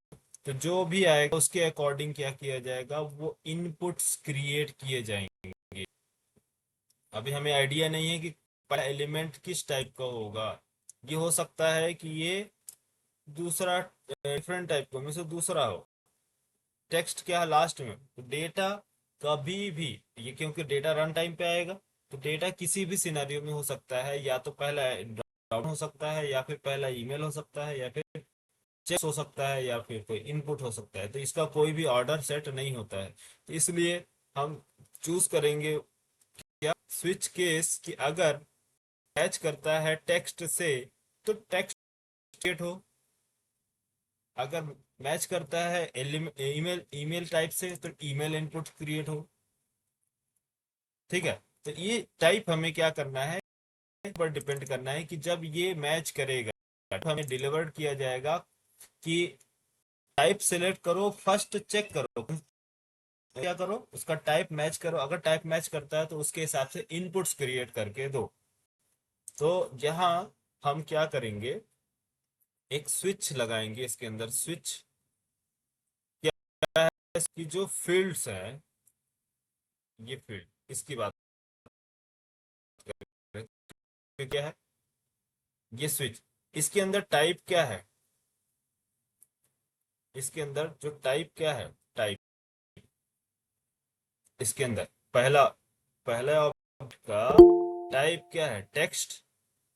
तो जो भी आएगा उसके अकॉर्डिंग क्या किया जाएगा, वो इनपुट्स क्रिएट किए जाएंगे। अभी हमें आइडिया नहीं है कि पहला एलिमेंट किस टाइप का होगा। ये हो सकता है कि ये दूसरा डिफरेंट टाइप का में से दूसरा हो। टेक्स्ट क्या है लास्ट में, तो डेटा कभी भी, ये क्योंकि डेटा रन टाइम पे आएगा, तो डेटा किसी भी सिनेरियो में हो सकता है, या तो पहला डाउन हो सकता है, या फिर पहला ईमेल हो सकता है, या फिर चेक हो सकता है, या फिर कोई इनपुट हो सकता है। तो इसका कोई भी ऑर्डर सेट नहीं होता है। तो इसलिए हम चूज करेंगे क्या, स्विच केस, कि अगर मैच करता है टेक्स्ट से तो टेक्स्ट क्रिएट हो, अगर मैच करता है ईमेल ईमेल टाइप से तो ईमेल इनपुट क्रिएट हो। ठीक है, तो ये टाइप हमें क्या करना है, पर डिपेंड करना है कि जब ये मैच करेगा तो हमें डिलीवर्ड किया जाएगा कि टाइप सिलेक्ट करो, फर्स्ट चेक करो, क्या करो, उसका टाइप मैच करो, अगर टाइप मैच करता है तो उसके हिसाब से इनपुट्स क्रिएट करके दो। तो यहाँ हम क्या करेंगे, एक स्विच लगाएंगे इसके अंदर। स्विच क्या है, इसकी जो फील्ड्स है, ये फील्ड, इसकी बात करें तो क्या है, ये स्विच, इसके अंदर टाइप क्या है, इसके अंदर जो टाइप क्या है, टाइप, इसके अंदर पहला पहला ऑब्जेक्ट का टाइप क्या है, टेक्स्ट,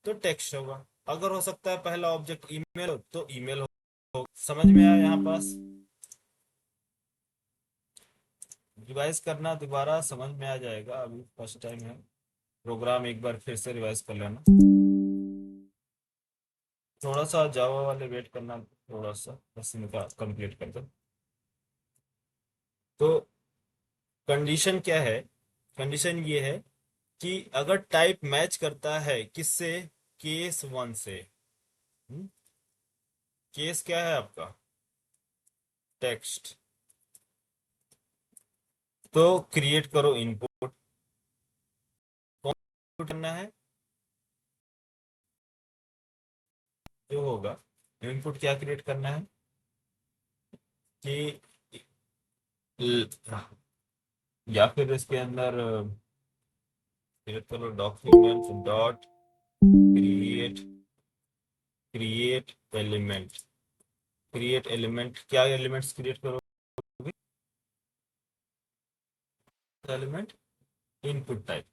तो टेक्स्ट होगा। अगर हो सकता है पहला ऑब्जेक्ट ईमेल हो तो ईमेल हो। समझ में आया यहाँ पास? रिवाइज करना, दोबारा समझ में आ जाएगा, अभी फर्स्ट टाइम है। प्रोग्राम एक बार फिर से रिवाइज कर लेना। थोड़ा सा जावा वाले वेट करना, थोड़ा सा बस इनका कंप्लीट कर दो। तो कंडीशन क्या है, कंडीशन ये है कि अगर टाइप मैच करता है किससे, केस वन से। केस क्या है आपका, टेक्स्ट, तो क्रिएट करो इनपुट। कौन इनपुट करना है, जो होगा इनपुट क्या क्रिएट करना है कि या फिर इसके अंदर क्रिएट करो document dot create, create element, create element, क्या एलिमेंट्स क्रिएट करोगे, element input type.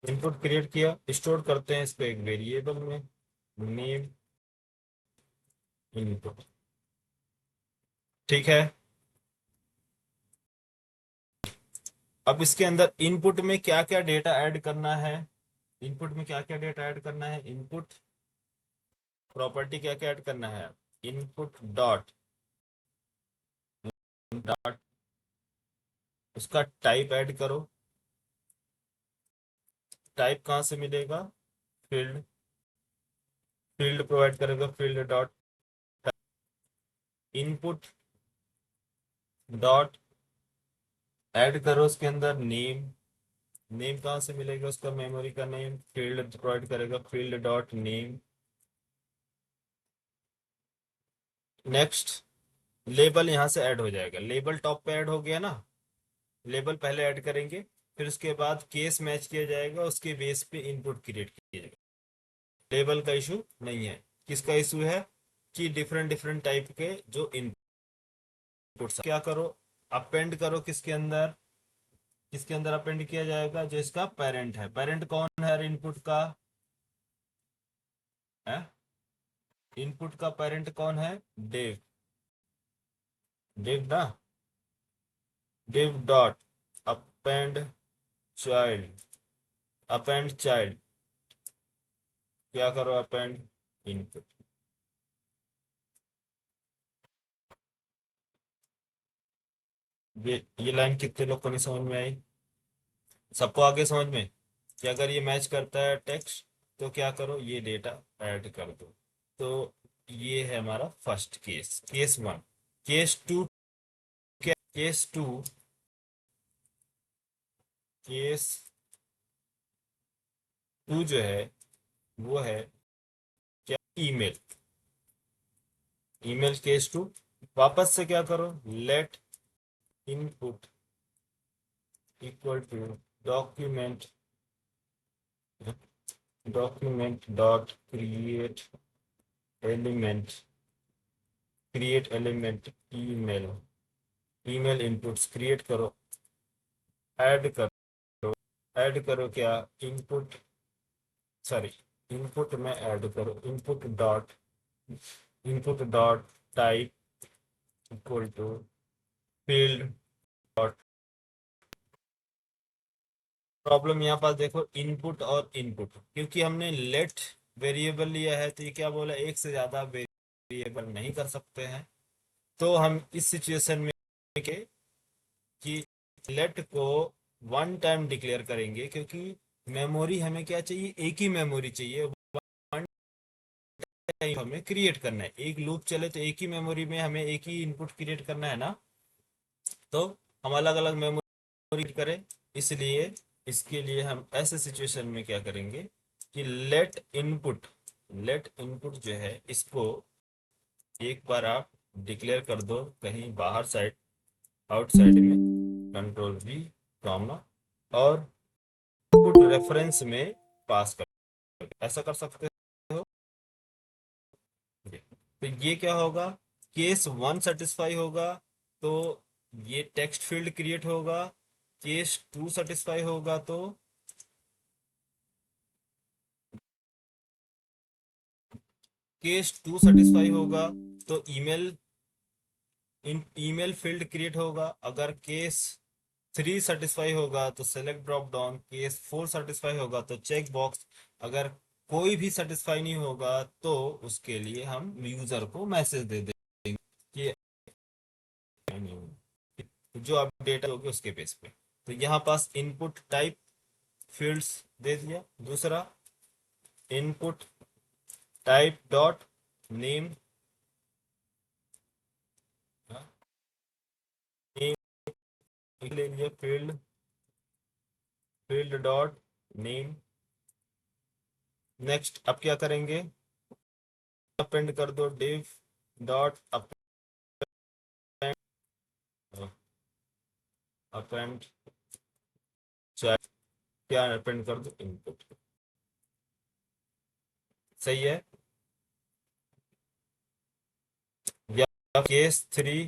Input create किया, स्टोर करते हैं इसको एक वेरिएबल में, नेम इनपुट। ठीक है, अब इसके अंदर इनपुट में क्या क्या डेटा ऐड करना है, इनपुट में क्या क्या डेटा ऐड करना है, इनपुट प्रॉपर्टी क्या क्या ऐड करना है, इनपुट डॉट डॉट, उसका टाइप ऐड करो। टाइप कहाँ से मिलेगा, फील्ड, फील्ड प्रोवाइड करेगा field dot input dot add करो उसके अंदर नेम। नेम कहाँ से मिलेगा उसका, मेमोरी का नेम। फील्ड प्रोवाइड करेगा field dot name. Next label यहाँ से ऐड हो जाएगा, लेबल टॉप पे ऐड हो गया ना, लेबल पहले ऐड करेंगे, फिर उसके बाद केस मैच किया जाएगा, उसके बेस पे इनपुट क्रिएट किया जाएगा। लेबल का इशू नहीं है। किसका इशू है कि डिफरेंट डिफरेंट टाइप के जो इनपुट्स, क्या करो अपेंड करो किसके अंदर, किसके अंदर अपेंड किया जाएगा, जो इसका पेरेंट है। पेरेंट कौन है इनपुट का है, इनपुट का पेरेंट कौन है, डेव। डेव ना, div dot append child. Append child क्या करो, अपेंड इनपुट। ये लाइन कितने लोग को नहीं समझ में आई, सबको आगे समझ में कि अगर ये मैच करता है टेक्स्ट तो क्या करो, ये डेटा ऐड कर दो। तो ये है हमारा first case, case one. Case two क्या, केस टू, केस टू जो है वो है क्या, ईमेल। Email case to. वापस से क्या करो, let input equal to document, document dot create element, create element email. Email inputs create करो, ऐड करो, ऐड करो क्या, इनपुट, सॉरी इनपुट में ऐड करो input dot, input dot type equal to field dot. Problem यहाँ पास देखो, input और इनपुट, क्योंकि हमने लेट वेरिएबल लिया है तो ये क्या बोला, एक से ज्यादा वेरिएबल नहीं कर सकते हैं। तो हम इस सिचुएशन में के कि लेट को वन टाइम डिक्लेयर करेंगे, क्योंकि मेमोरी हमें क्या चाहिए, एक ही मेमोरी चाहिए, वन टाइम हमें क्रिएट करना है। एक लूप चले तो एक ही मेमोरी में हमें एक ही इनपुट क्रिएट करना है ना, तो हम अलग अलग मेमोरी करें। इसलिए इसके लिए हम ऐसे सिचुएशन में क्या करेंगे कि लेट इनपुट, लेट इनपुट जो है इसको एक बार आप डिक्लेयर कर दो कहीं बाहर साइड, आउटसाइड में, कंट्रोल वी कॉमा, और इनपुट रेफरेंस में पास कर, ऐसा कर सकते हो। तो ये क्या होगा, केस वन सेटिस्फाई होगा तो ये टेक्स्ट फील्ड क्रिएट होगा, केस टू सेटिस्फाई होगा तो केस टू सेटिस्फाई होगा तो ईमेल, ईमेल फील्ड क्रिएट होगा। अगर केस थ्री सेटिस्फाई होगा तो select drop down, case four satisfy होगा तो चेक बॉक्स। अगर कोई भी सेटिस्फाई नहीं होगा तो उसके लिए हम यूजर को मैसेज दे देंगे कि जो अपडेट होगी उसके बेस पे। तो यहाँ पास इनपुट टाइप फील्ड्स दे दिया। दूसरा input type dot name, name ले लिया field, field dot name. Next अब क्या करेंगे, अपेंड कर दो डिव डॉट अपेंड चाइल्ड, क्या अपेंड कर दो इनपुट। सही है। या case three,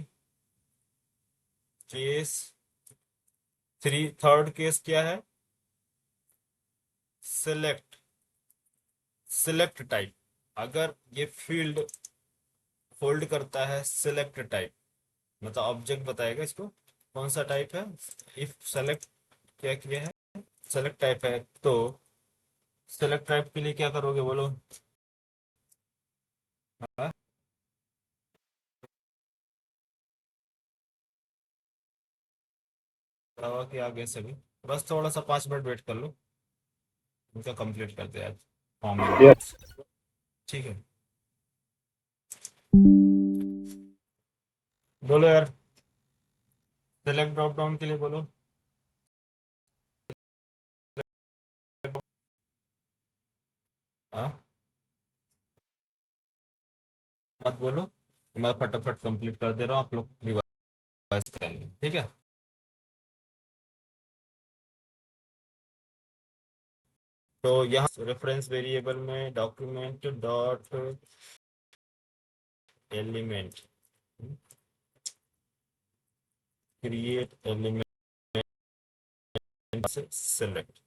case three third case क्या है, सिलेक्ट, सिलेक्ट टाइप। अगर ये फील्ड होल्ड करता है सिलेक्ट टाइप, मतलब ऑब्जेक्ट बताएगा इसको कौन सा टाइप है। इफ सेलेक्ट क्या किया है, सेलेक्ट टाइप है, तो सेलेक्ट टाइप के लिए क्या करोगे बोलो, हाँ? दवा के आगे से भी बस थोड़ा सा 5 मिनट वेट कर लो, उनका कंप्लीट करते हैं आज फॉर्म। Yes. ठीक है, बोलो यार, सेलेक्ट ड्रॉप डाउन के लिए बोलो। हाँ, मत बोलो, मैं फटाफट कंप्लीट कर दे रहा हूँ, आप लोग रिवाइज करेंगे, ठीक है। तो यहाँ रेफरेंस वेरिएबल में document dot element, create element से सेलेक्ट,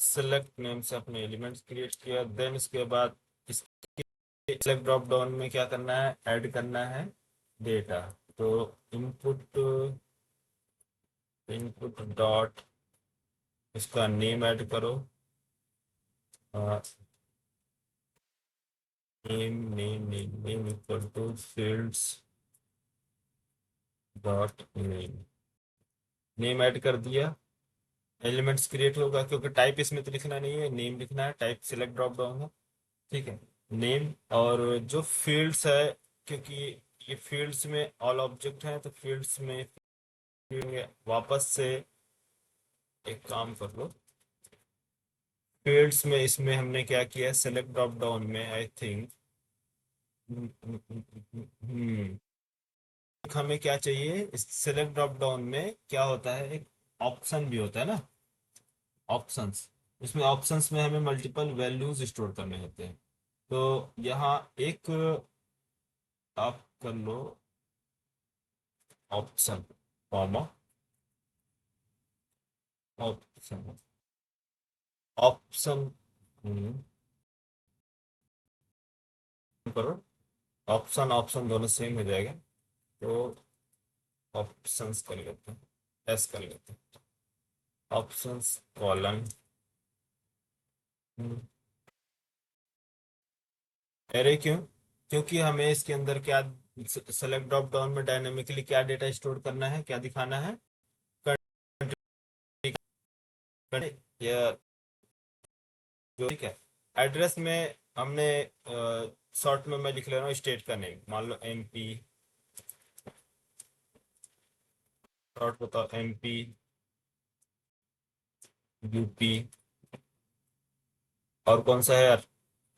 सेलेक्ट नेम से अपने एलिमेंट्स क्रिएट किया, देन इसके बाद इसके सेलेक्ट ड्रॉप डाउन में क्या करना है, ऐड करना है डेटा। तो इनपुट, इनपुट डॉट इसका नेम ऐड करो, name equal to fields dot name, name add कर दिया, एलिमेंट्स क्रिएट होगा, क्योंकि टाइप इसमें तो लिखना नहीं है, नेम लिखना है, टाइप सिलेक्ट ड्रॉप डाउन है, ठीक है, नेम। और जो फील्ड्स है, क्योंकि ये फील्ड्स में ऑल ऑब्जेक्ट हैं, तो फील्ड्स में वापस से एक काम कर लो, फील्ड्स में इसमें हमने क्या किया, सेलेक्ट ड्रॉप डाउन में आई थिंक हमें क्या चाहिए, इस सेलेक्ट ड्रॉप डाउन में क्या होता है, एक ऑप्शन भी होता है ना, ऑप्शंस, इसमें ऑप्शंस में हमें मल्टीपल वैल्यूज स्टोर करने होते हैं। तो यहाँ एक आप कर लो ऑप्शन, कॉमा ऑप्शन, ऑप्शन करो, ऑप्शन ऑप्शन दोनों सेम हो जाएगा, तो ऑप्शंस कर लेते हैं, एस कर लेते हैं, ऑप्शंस कॉलन, एरे क्यों, क्योंकि हमें इसके अंदर क्या, सेलेक्ट ड्रॉप डाउन में डायनेमिकली क्या डेटा स्टोर करना है, क्या दिखाना है, या जो, ठीक है। एड्रेस में हमने शॉर्ट में मैं लिख ले रहा हूँ स्टेट का नेम, मान लो MP, शॉर्ट बताओ MP UP, और कौन सा है यार,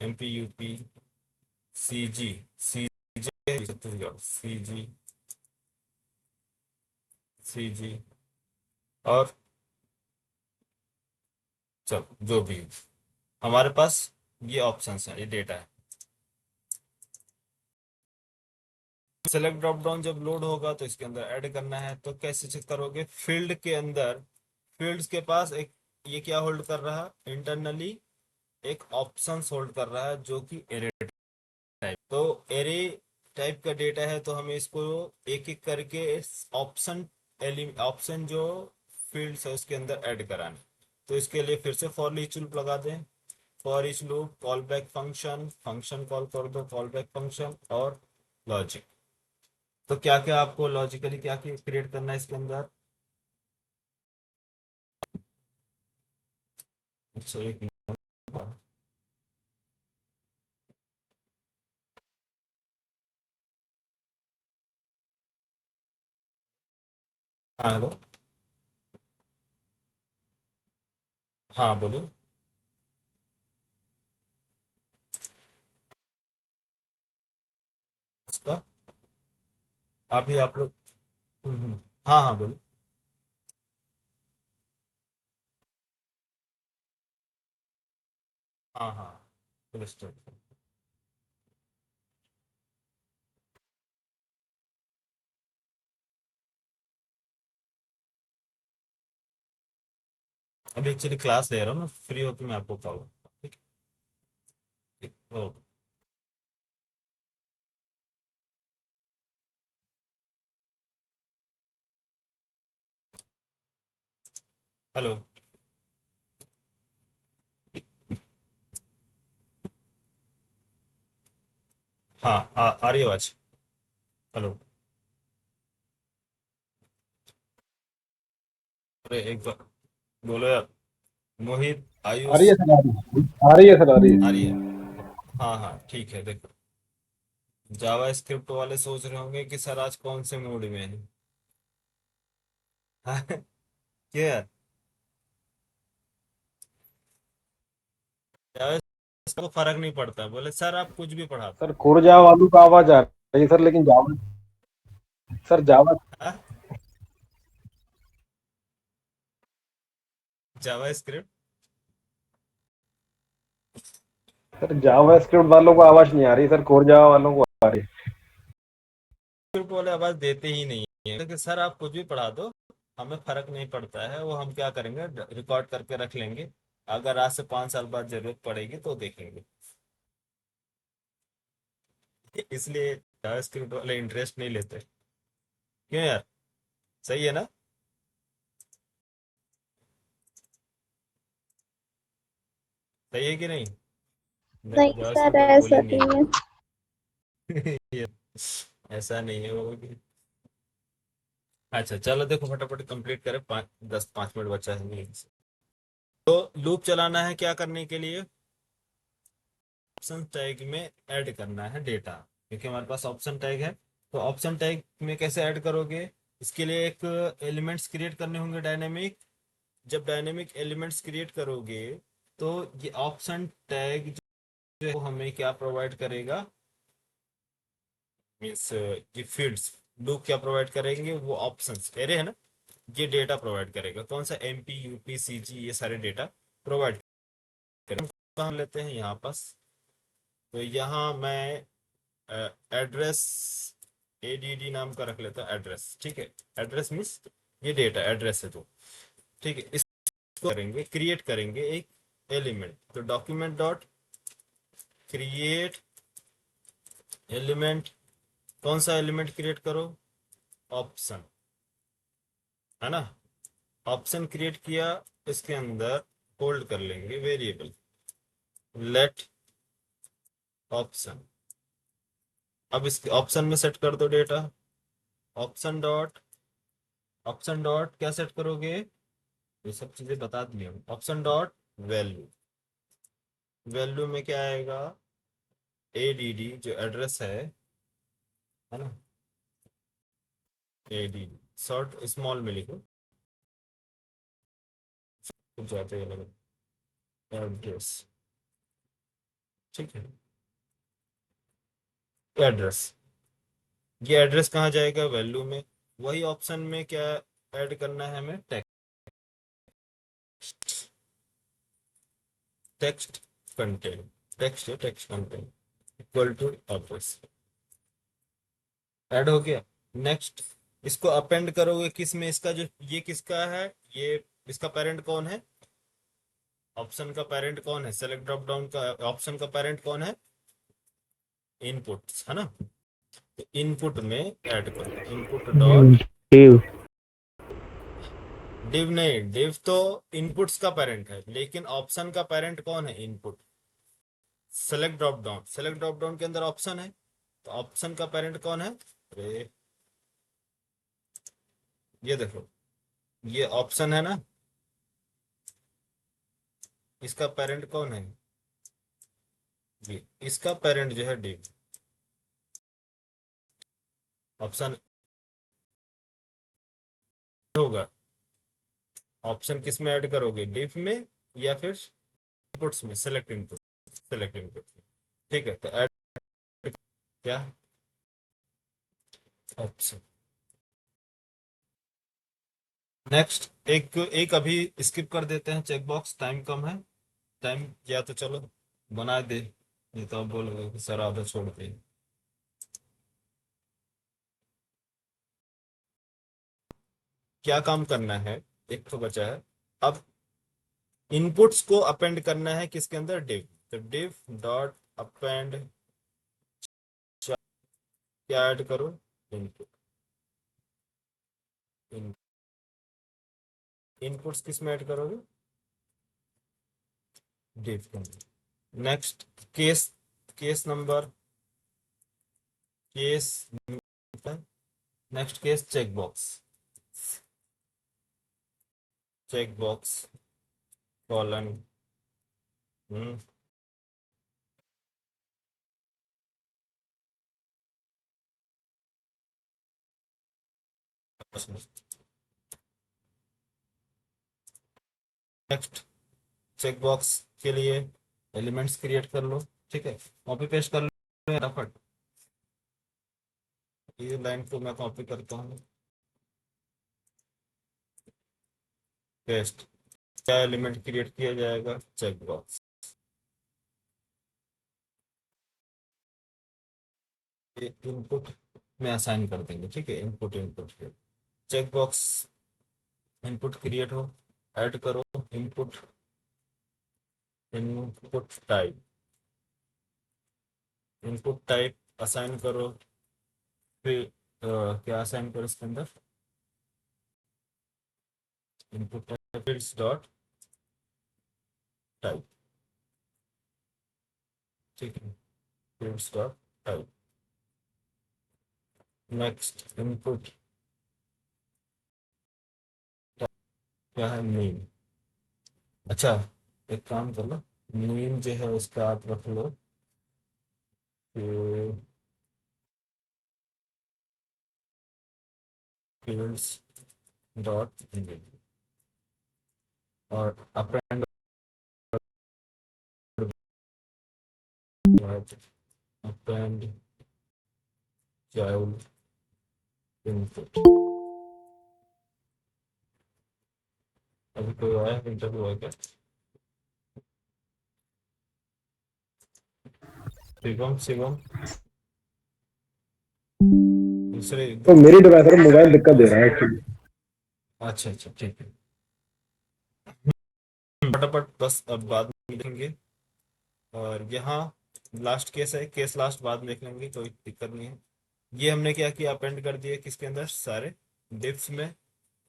MP UP CG, Chhattisgarh CG, और चल जो भी हमारे पास ये ऑप्शंस है, ये डेटा है। सेलेक्ट ड्रॉप डाउन जब लोड होगा तो इसके अंदर ऐड करना है, तो कैसे चेक करोगे, फील्ड के अंदर, फील्ड्स के पास एक ये क्या होल्ड कर रहा है, इंटरनली एक ऑप्शंस होल्ड कर रहा है, जो कि एरे टाइप, तो एरे टाइप का डेटा है, तो हमें इसको एक एक करके ऑप्शन, ऑप्शन जो फील्ड्स है उसके अंदर ऐड कराना। तो इसके लिए फिर से फॉर ईच लूप लगा दें, for each loop call back function, function call कर दो कॉल बैक फंक्शन, और लॉजिक। तो क्या क्या आपको लॉजिकली क्या क्रिएट करना है इसके अंदर, अच्छा एक मिनट। हाँ हेलो, हाँ बोलो, उसका अभी आप लोग, हाँ हाँ बोलो, हाँ हाँ फुल स्टॉप। अभी एक्चुअली क्लास ले रहा हूँ ना, फ्री होकर मैं आपको कॉल, ठीक है, ठीक, ओके। हेलो, हाँ आ रही है आवाज, हेलो, अरे एक बार बोलो यार, मोहित, आ रही आयुष, है सर, आ रही है, आ रही है सर, आ रही आ है। रही है? हाँ हाँ ठीक है। देखो, जावा स्क्रिप्ट वाले सोच रहे होंगे कि सर आज कौन से मूड में है। क्यों यार? जावा को फर्क नहीं पड़ता, बोले सर आप कुछ भी पढ़ा दो। सर कोर जावा वालों का आवाज आ रही है सर, लेकिन जावा, सर जावा, हाँ? जावा स्क्रिप्ट सर जावा स्क्रिप्ट वालों को आवाज नहीं आ रही सर, कोर जावा वालों को आ रही है। स्क्रिप्ट वाले आवाज देते ही नहीं है कि सर आप कुछ भी पढ़ा दो, हमें फर्क नहीं पड़ता है, वो हम क्या करेंगे, रिकॉर्ड करके रख लेंगे, अगर आज से 5 साल बाद जरूरत पड़ेगी तो देखेंगे। इसलिए जावा स्क्रिप्ट वाले इंटरेस्ट नहीं लेते। क्यों यार? सही है ना? सही है कि नहीं? देखो, नहीं जावा सर, स्क्रिप्ट वाले ऐसा बोलेंगे नहीं है। ये ऐसा नहीं है वो भी। अच्छा चलो, देखो फटाफट कंप्लीट करें, 5 मिनट बचा है। तो लूप चलाना है क्या करने के लिए? ऑप्शन टैग में ऐड करना है डेटा, क्योंकि हमारे पास ऑप्शन टैग है। तो ऑप्शन टैग में कैसे ऐड करोगे? इसके लिए एक एलिमेंट्स क्रिएट करने होंगे डायनेमिक। जब डायनेमिक एलिमेंट्स क्रिएट करोगे तो ये ऑप्शन टैग जो है वो हमें क्या प्रोवाइड करेगा, मीन्स ये फील्ड्स, लूप क्या प्रोवाइड करेंगे, वो ऑप्शंस एरे है ना, ये डेटा प्रोवाइड करेगा। कौन सा? MP UP CG, ये सारे डेटा प्रोवाइड करेंगे। कहाँ लेते हैं यहाँ पास? तो यहाँ मैं एड्रेस ADD नाम का रख लेता हूँ, एड्रेस। ठीक है, एड्रेस मीन्स ये डेटा एड्रेस है। तो ठीक है, इसको करेंगे, क्रिएट करेंगे एक एलिमेंट। तो डॉक्यूमेंट डॉट क्रिएट एलिमेंट, कौन सा एलिमेंट क्रिएट करो? ऑप्शन, है ना? ऑप्शन क्रिएट किया, इसके अंदर होल्ड कर लेंगे वेरिएबल लेट ऑप्शन। अब इसके ऑप्शन में सेट कर दो data. Option dot, option dot क्या सेट करोगे? ये सब चीजें बता दी हम। ऑप्शन डॉट वैल्यू, वैल्यू में क्या आएगा? ADD जो एड्रेस है ना, ADD शॉर्ट स्मॉल में लिखो, कुछ जाते हैं एड्रेस। ठीक है, एड्रेस, ये एड्रेस कहाँ जाएगा? वैल्यू में। वही ऑप्शन में क्या ऐड करना है हमें? Text, text content, text text content equal to address. Add हो गया। नेक्स्ट, इसको अपेंड करोगे किस में? इसका जो ये किसका है, ये इसका पेरेंट कौन है? ऑप्शन का पेरेंट कौन है? सेलेक्ट ड्रॉप डाउन का ऑप्शन का पेरेंट कौन है? इनपुट्स, है ना? तो इनपुट में ऐड करो, इनपुट डॉट डिव। डिव। नहीं, डिव तो इनपुट्स का पेरेंट है, लेकिन ऑप्शन का पेरेंट कौन है? Input. Select drop down, select drop down के अंदर ऑप्शन है, तो ऑप्शन का पेरेंट कौन है? अरे ये देखो, ये ऑप्शन है ना, इसका पेरेंट कौन है? ये इसका पेरेंट जो है डिव। ऑप्शन होगा, ऑप्शन किस में ऐड करोगे? डिव में या फिर इनपुट्स में? Select input, select input. ठीक है, तो ऐड क्या? ऑप्शन। नेक्स्ट, एक एक अभी स्किप कर देते हैं, चेक बॉक्स, टाइम कम है। टाइम या तो चलो बना दे, नहीं तो आप बोलोगे कि सर आधा छोड़ दे। क्या काम करना है? एक तो बचा है। अब इनपुट्स को अपेंड करना है किसके अंदर? डिव। तो डिव डॉट अपेंड, क्या ऐड करो? इनपुट। इनपुट्स किस में ऐड करोगे? डिव के अंदर। Next, case, case number, case, next case check box, check box colon. Hmm next, check box के लिए एलिमेंट्स क्रिएट कर लो। ठीक है, कॉपी पेस्ट कर लो फटाफट। ये लाइन को मैं कॉपी करता हूँ, पेस्ट। क्या एलिमेंट क्रिएट किया जाएगा? Check box. ये इनपुट में असाइन कर देंगे। ठीक है, input input check box input create हो, ऐड करो input, input type, input type assign करो। फिर क्या असाइन करो इसके अंदर? Input type fields dot type. ठीक है, fields dot type. Next, input क्या है? नेम। अच्छा, एक काम कर लो, नेम जो है उसका आप रख लो फील्ड्स डॉट नेम, और अपेंड अपेंड चाइल्ड इनपुट। अभी कोई आया इंटरव्यू है क्या? शिवम शिवम दूसरे तो मेरी डिवाइस पर मोबाइल दिक्कत दे रहा है एक्चुअली। अच्छा अच्छा, ठीक है, फटाफट बस अब बाद में देखेंगे। और यहाँ लास्ट केस है, केस लास्ट बाद में देख लेंगे, कोई दिक्कत नहीं है। ये हमने क्या किया? अपेंड कर दिए किसके अंदर? सारे डिव्स में,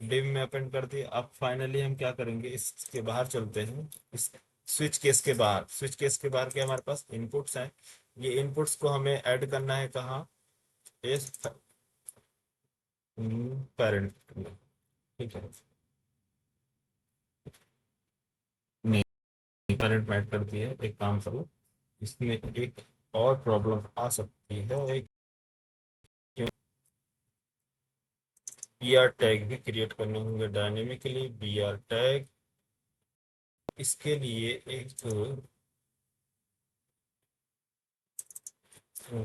डिव में अपेंड कर दिए। अब फाइनली हम क्या करेंगे, इसके बाहर चलते हैं। इस स्विच केस के बाहर, स्विच केस के बाहर क्या हमारे पास इनपुट्स हैं। ये इनपुट्स को हमें ऐड करना है कहाँ? इस पेरेंट में। ठीक है, नहीं, पेरेंट में ऐड कर दिए। एक काम करो, इसमें एक और प्रॉब्लम आ सकती है। एक बी आर टैग भी क्रिएट करने होंगे डायनेमिकली। बी आर टैग, इसके लिए एक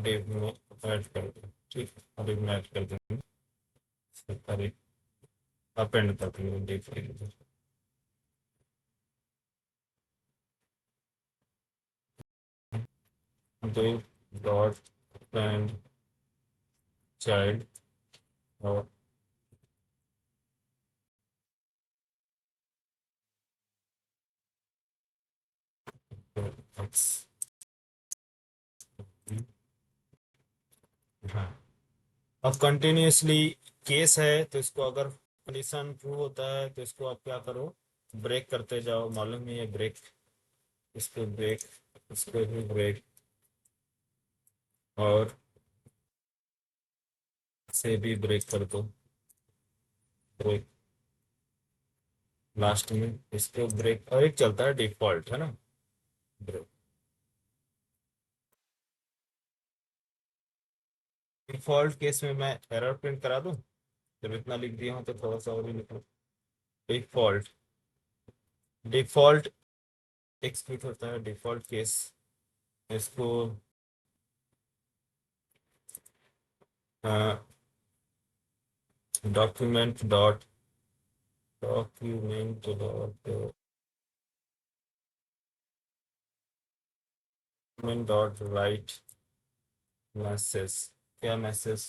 डिव में ऐड कर दें। ठीक है, डिव में ऐड कर देंगे। अरे, अपेंड कर देंगे डिव के लिए। डिव डॉट अपेंड चाइल्ड, और एक्स। हाँ, अब कंटिन्यूसली केस है तो इसको, अगर कंडीशन ट्रू होता है तो इसको आप क्या करो? ब्रेक करते जाओ। मालूम नहीं है ब्रेक, इसको ब्रेक, इसको भी ब्रेक, और से भी ब्रेक कर दो। ब्रेक लास्ट में इसको ब्रेक, और एक चलता है डिफॉल्ट, है ना, ब्रेक। डिफॉल्ट केस में मैं एरर प्रिंट करा दूं? जब इतना लिख दिया हूं तो थोड़ा सा और भी लिख लो। डिफॉल्ट, डिफॉल्ट एक्सिक्यूट होता है डिफॉल्ट केस। इसको document dot, document dot dot right message. क्या मैसेज?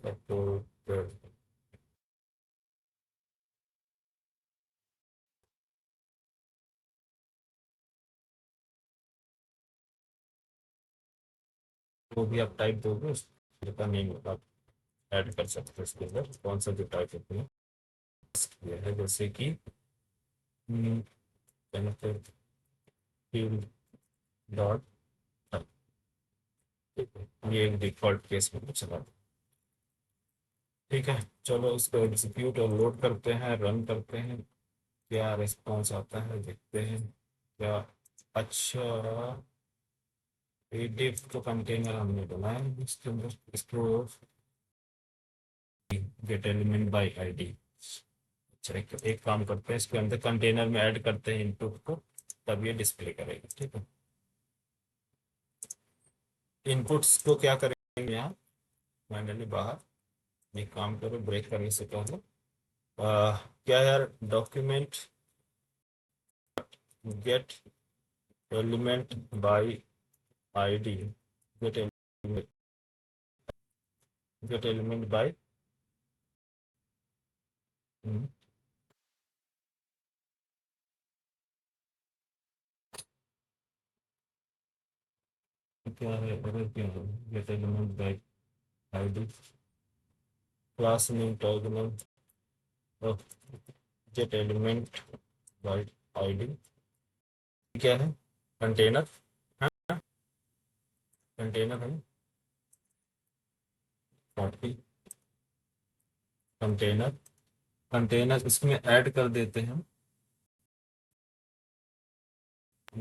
सपोर्टेड। वो भी आप टाइप दोगे, उसका नेम आप ऐड कर सकते हो इसके अंदर, कौन सा जो टाइप होते हैं। ये है जैसे कि फील्ड डॉट, ठीक है, ये एक डिफॉल्ट केस में चला। ठीक है, चलो इसको एग्जीक्यूट और लोड करते हैं, रन करते हैं, क्या रिस्पॉन्स आता है देखते हैं क्या। अच्छा, डिफ तो कंटेनर हमने बनाया है, इसके अंदर इसको गेट एलिमेंट बाय आईडी। अच्छा, एक काम करते हैं, इसके अंदर कंटेनर में ऐड करते हैं इनपुट को, तब ये डिस्प्ले करेगा। ठीक है, इनपुट्स को क्या करेंगे यहाँ मैंने बाहर, एक काम करो ब्रेक करने से पहले क्या यार, document gate element by ID, gate element, gate element by, क्या है एरर, क्या है, gate element by ID, class name toggle, gate element by ID, क्या है कंटेनर, हाँ कंटेनर है, कॉपी कंटेनर, कंटेनर इसमें ऐड कर देते हैं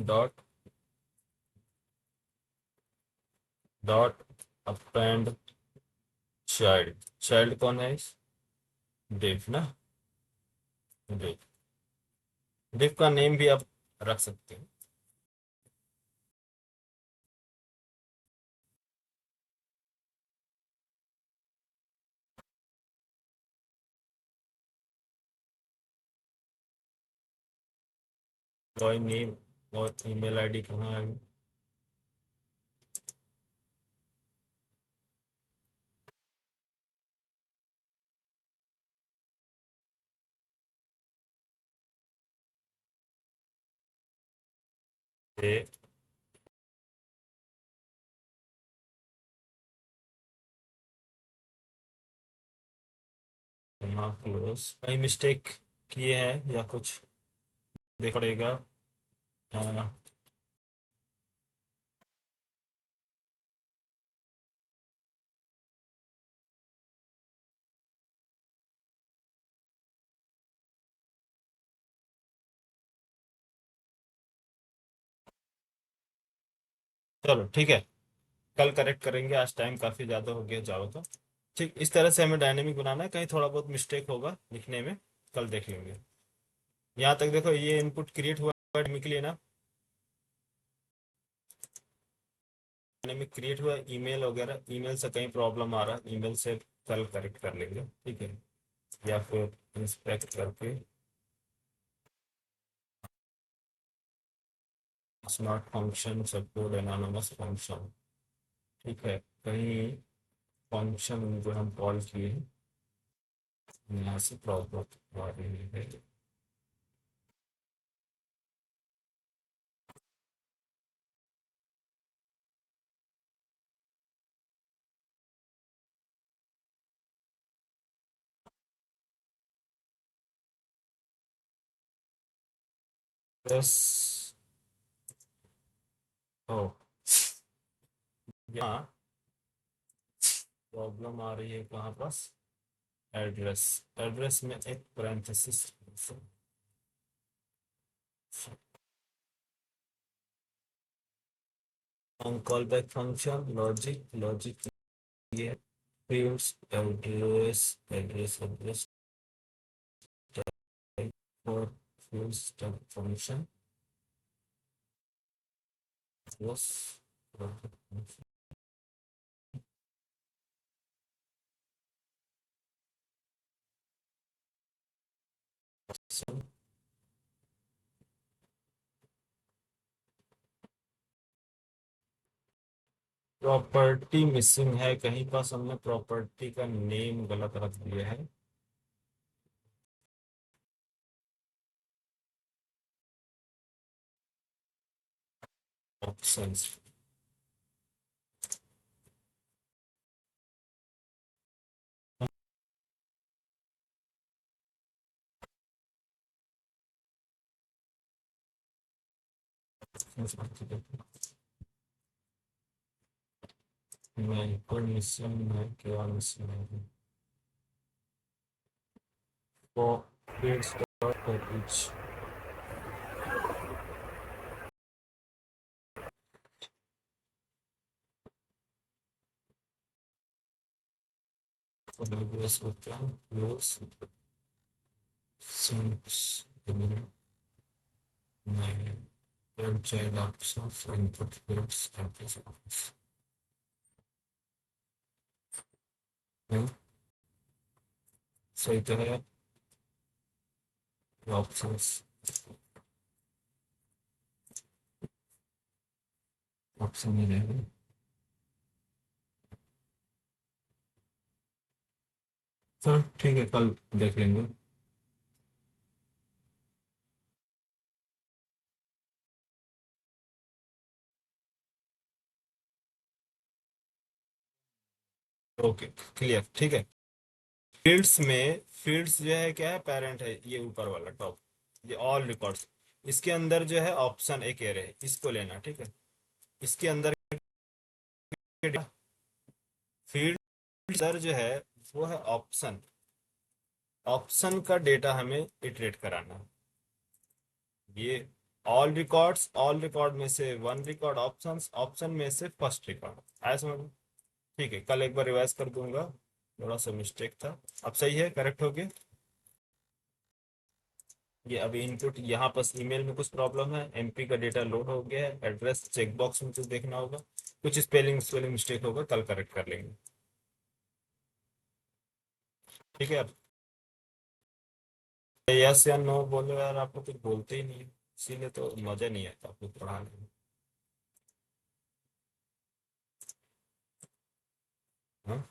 dot dot append child, child कौन है इस, डिफ ना, डिफ, डिफ का नेम भी आप रख सकते हैं। कोई नेम और ईमेल आईडी कहाँ है, ये क्लोज, कहीं मिस्टेक किए हैं या कुछ देख पड़ेगा। हाँ, चलो ठीक है, कल करेक्ट करेंगे, आज टाइम काफ़ी ज़्यादा हो गया जाओ तो। ठीक, इस तरह से हमें डायनेमिक बनाना है, कहीं थोड़ा बहुत मिस्टेक होगा लिखने में, कल देख लेंगे। यहाँ तक देखो, ये इनपुट क्रिएट हुआ डायनेमिकली ना, डायनेमिक क्रिएट हुआ, ईमेल वगैरह, ईमेल से कहीं प्रॉब्लम आ रहा है, ईमेल से कल करेक्ट कर लेंगे। ठीक है, या फिर इंस्पेक्ट करके smart function support anonymous function. ठीक है, कहीं फंक्शन जो हम कॉल किए हैं यहाँ से प्रॉब्लम आ रही है। बस ओ, यहाँ प्रॉब्लम आ रही है कहाँ पास, एड्रेस, एड्रेस में एक parenthesis, on callback function logic, logic ये fields address, address type for fields type function plus property missing है कहीं पास, हमने प्रॉपर्टी का नेम गलत रख दिया है। ऑप्शंस, नहीं कोई मिसिंग है, क्या मिसिंग है? वो fields dot for each AWS होता है close since नहीं field child options input fields campus office नहीं सही तो है ऑप्शंस ऑप्शन नहीं रहेगा। चलो ठीक है, कल देख लेंगे। ओके क्लियर, ठीक है। फील्ड्स जो है क्या है, पेरेंट है ये ऊपर वाला टॉप, ये ऑल रिकॉर्ड्स। इसके अंदर जो है ऑप्शन एक एरे है, इसको लेना, ठीक है। इसके अंदर फील्ड सर जो है वो है ऑप्शन, ऑप्शन का डेटा हमें इटरेट कराना है। ये ऑल रिकॉर्ड में से वन रिकॉर्ड ऑप्शंस, ऑप्शन में से फर्स्ट रिकॉर्ड, आया समझ में? ठीक है, कल एक बार रिवाइज कर दूंगा, थोड़ा सा मिस्टेक था, अब सही है, करेक्ट हो गया। ये अभी इनपुट यहाँ पर ईमेल में कुछ प्रॉब्लम है, एमपी का डेटा लोड हो गया है, एड्रेस चेकबॉक्स में कुछ देखना होगा, कुछ स्पेलिंग मिस्टेक होगा, कल करेक्ट कर लेंगे। ठीक है, अब यस या नो बोलो यार, आप लोग कुछ बोलते ही नहीं है, इसीलिए तो मजा नहीं आता आपको पढ़ाने में। हाँ?